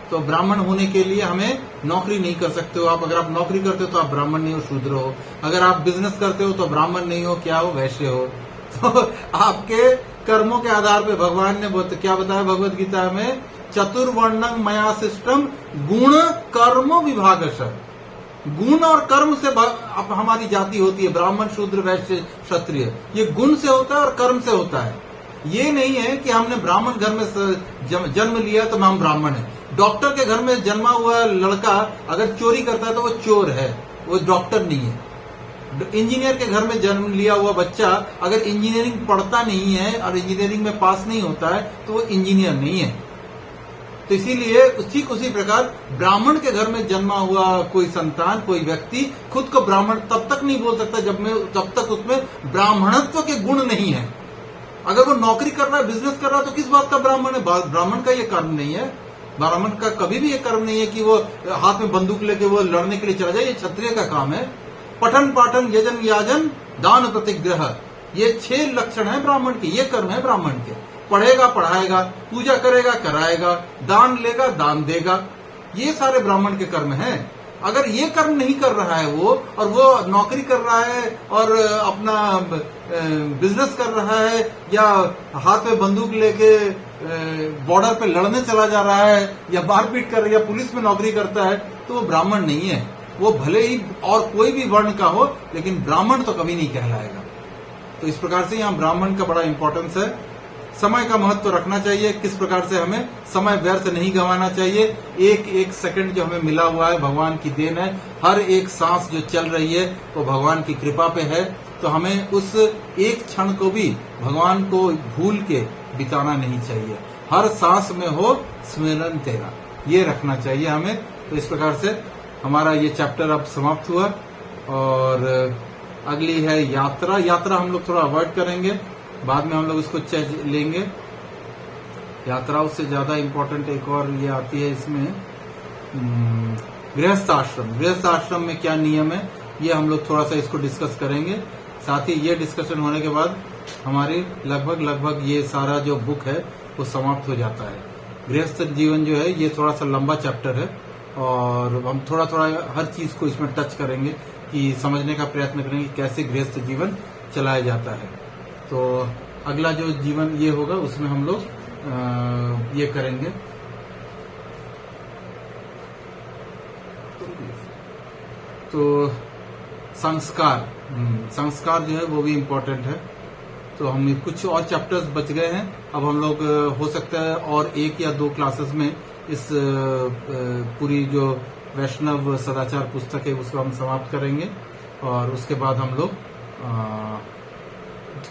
तो ब्राह्मण होने के लिए हमें नौकरी नहीं कर सकते हो आप। अगर आप नौकरी करते हो तो आप ब्राह्मण नहीं हो, शूद्र हो। अगर आप बिजनेस करते हो तो ब्राह्मण नहीं हो, क्या हो, वैश्य हो। तो आपके कर्मों के आधार पे भगवान ने क्या बताया भगवत गीता में, चतुर्वर्णं मया सिस्टम गुण कर्म विभागशः। गुण और कर्म से अब हमारी जाति होती है, ब्राह्मण शूद्र वैश्य क्षत्रिय, ये गुण से होता है और कर्म से होता है। ये नहीं है कि हमने ब्राह्मण घर में जन्म लिया तो हम ब्राह्मण हैं। डॉक्टर के घर में जन्मा हुआ लड़का अगर चोरी करता है तो वो चोर है, वो डॉक्टर नहीं है। इंजीनियर के घर में जन्म लिया हुआ बच्चा अगर इंजीनियरिंग पढ़ता नहीं है और इंजीनियरिंग में पास नहीं होता है तो वो इंजीनियर नहीं है। तो इसीलिए ठीक उसी प्रकार ब्राह्मण के घर में जन्मा हुआ कोई संतान, कोई व्यक्ति खुद को ब्राह्मण तब तक नहीं बोल सकता जब तक उसमें ब्राह्मणत्व के गुण नहीं है। अगर वो नौकरी कर रहा है, बिजनेस कर रहा है तो किस बात का ब्राह्मण है? ब्राह्मण का ये कर्म नहीं है। ब्राह्मण का कभी भी ये कर्म नहीं है कि वो हाथ में बंदूक लेके वो लड़ने के लिए चला जाए, ये क्षत्रिय का काम है। पठन पाठन यजन याजन दान प्रतिग्रह, ये 6 लक्षण है ब्राह्मण के, ये कर्म है ब्राह्मण के। पढ़ेगा, पढ़ाएगा, पूजा करेगा, कराएगा, दान लेगा, दान देगा, ये सारे ब्राह्मण के कर्म हैं। अगर ये कर्म नहीं कर रहा है वो, और वो नौकरी कर रहा है और अपना बिजनेस कर रहा है या हाथ में बंदूक लेके बॉर्डर पे लड़ने चला जा रहा है या मारपीट कर या पुलिस में नौकरी करता है तो वो ब्राह्मण नहीं है। वो भले ही और कोई भी वर्ण का हो लेकिन ब्राह्मण तो कभी नहीं कहलाएगा। तो इस प्रकार से यहाँ ब्राह्मण का बड़ा इंपॉर्टेंस है। समय का महत्व रखना चाहिए, किस प्रकार से हमें समय व्यर्थ नहीं गंवाना चाहिए। एक एक सेकंड जो हमें मिला हुआ है भगवान की देन है, हर एक सांस जो चल रही है वो भगवान की कृपा पे है। तो हमें उस एक क्षण को भी भगवान को भूल के बिताना नहीं चाहिए। हर सांस में हो स्मरण तेरा, ये रखना चाहिए हमें। तो इस प्रकार से हमारा ये चैप्टर अब समाप्त हुआ और अगली है यात्रा। यात्रा हम लोग थोड़ा अवॉइड करेंगे, बाद में हम लोग इसको लेंगे। यात्रा उससे ज्यादा इम्पोर्टेंट एक और ये आती है इसमें, गृहस्थ आश्रम। गृहस्थ आश्रम में क्या नियम है ये हम लोग थोड़ा सा इसको डिस्कस करेंगे। साथ ही ये डिस्कशन होने के बाद हमारे लगभग ये सारा जो बुक है वो समाप्त हो जाता है। गृहस्थ जीवन जो है ये थोड़ा सा लंबा चैप्टर है और हम थोड़ा थोड़ा हर चीज को इसमें टच करेंगे कि समझने का प्रयत्न करेंगे कैसे गृहस्थ जीवन चलाया जाता है। तो अगला जो जीवन ये होगा उसमें हम लोग ये करेंगे। तो संस्कार जो है वो भी इम्पोर्टेंट है। तो हम कुछ और चैप्टर्स बच गए हैं। अब हम लोग हो सकता है और 1 या 2 क्लासेस में इस पूरी जो वैष्णव सदाचार पुस्तक है उसको हम समाप्त करेंगे और उसके बाद हम लोग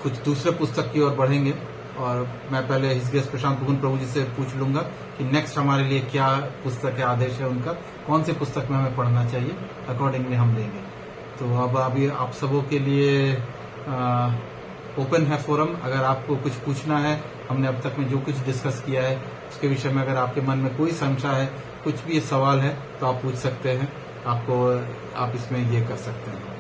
कुछ दूसरे पुस्तक की ओर बढ़ेंगे। और मैं पहले हिजगेश प्रशांत पुगुन प्रभु जी से पूछ लूंगा कि नेक्स्ट हमारे लिए क्या पुस्तक है, आदेश है उनका, कौन से पुस्तक में हमें पढ़ना चाहिए, अकॉर्डिंगली हम लेंगे। तो अब अभी आप सबों के लिए ओपन है फोरम। अगर आपको कुछ पूछना है, हमने अब तक में जो कुछ डिस्कस किया है उसके विषय में अगर आपके मन में कोई संशय है, कुछ भी सवाल है तो आप पूछ सकते हैं। आप इसमें ये कर सकते हैं।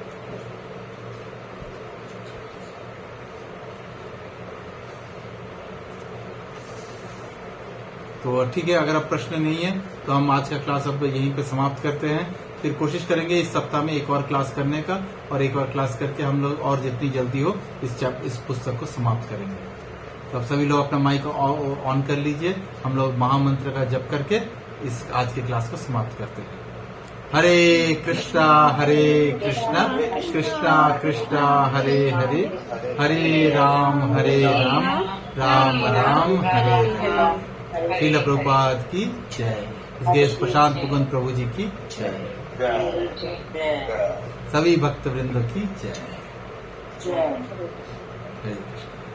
तो ठीक है, अगर अब प्रश्न नहीं है तो हम आज का क्लास अब यहीं पे समाप्त करते हैं। फिर कोशिश करेंगे इस सप्ताह में एक और क्लास करने का और एक और क्लास करके हम लोग और जितनी जल्दी हो इस पुस्तक को समाप्त करेंगे। तो अब सभी लोग अपना माइक ऑन कर लीजिए। हम लोग महामंत्र का जप करके इस आज की क्लास को समाप्त करते हैं। हरे कृष्णा कृष्णा कृष्णा हरे हरे, हरे राम राम राम हरे हरे। श्रील प्रभुपाद की जय। हिजगेश प्रशांत पुगुन प्रभु जी की जय। सभी भक्त वृंद की जय। हरे कृष्ण।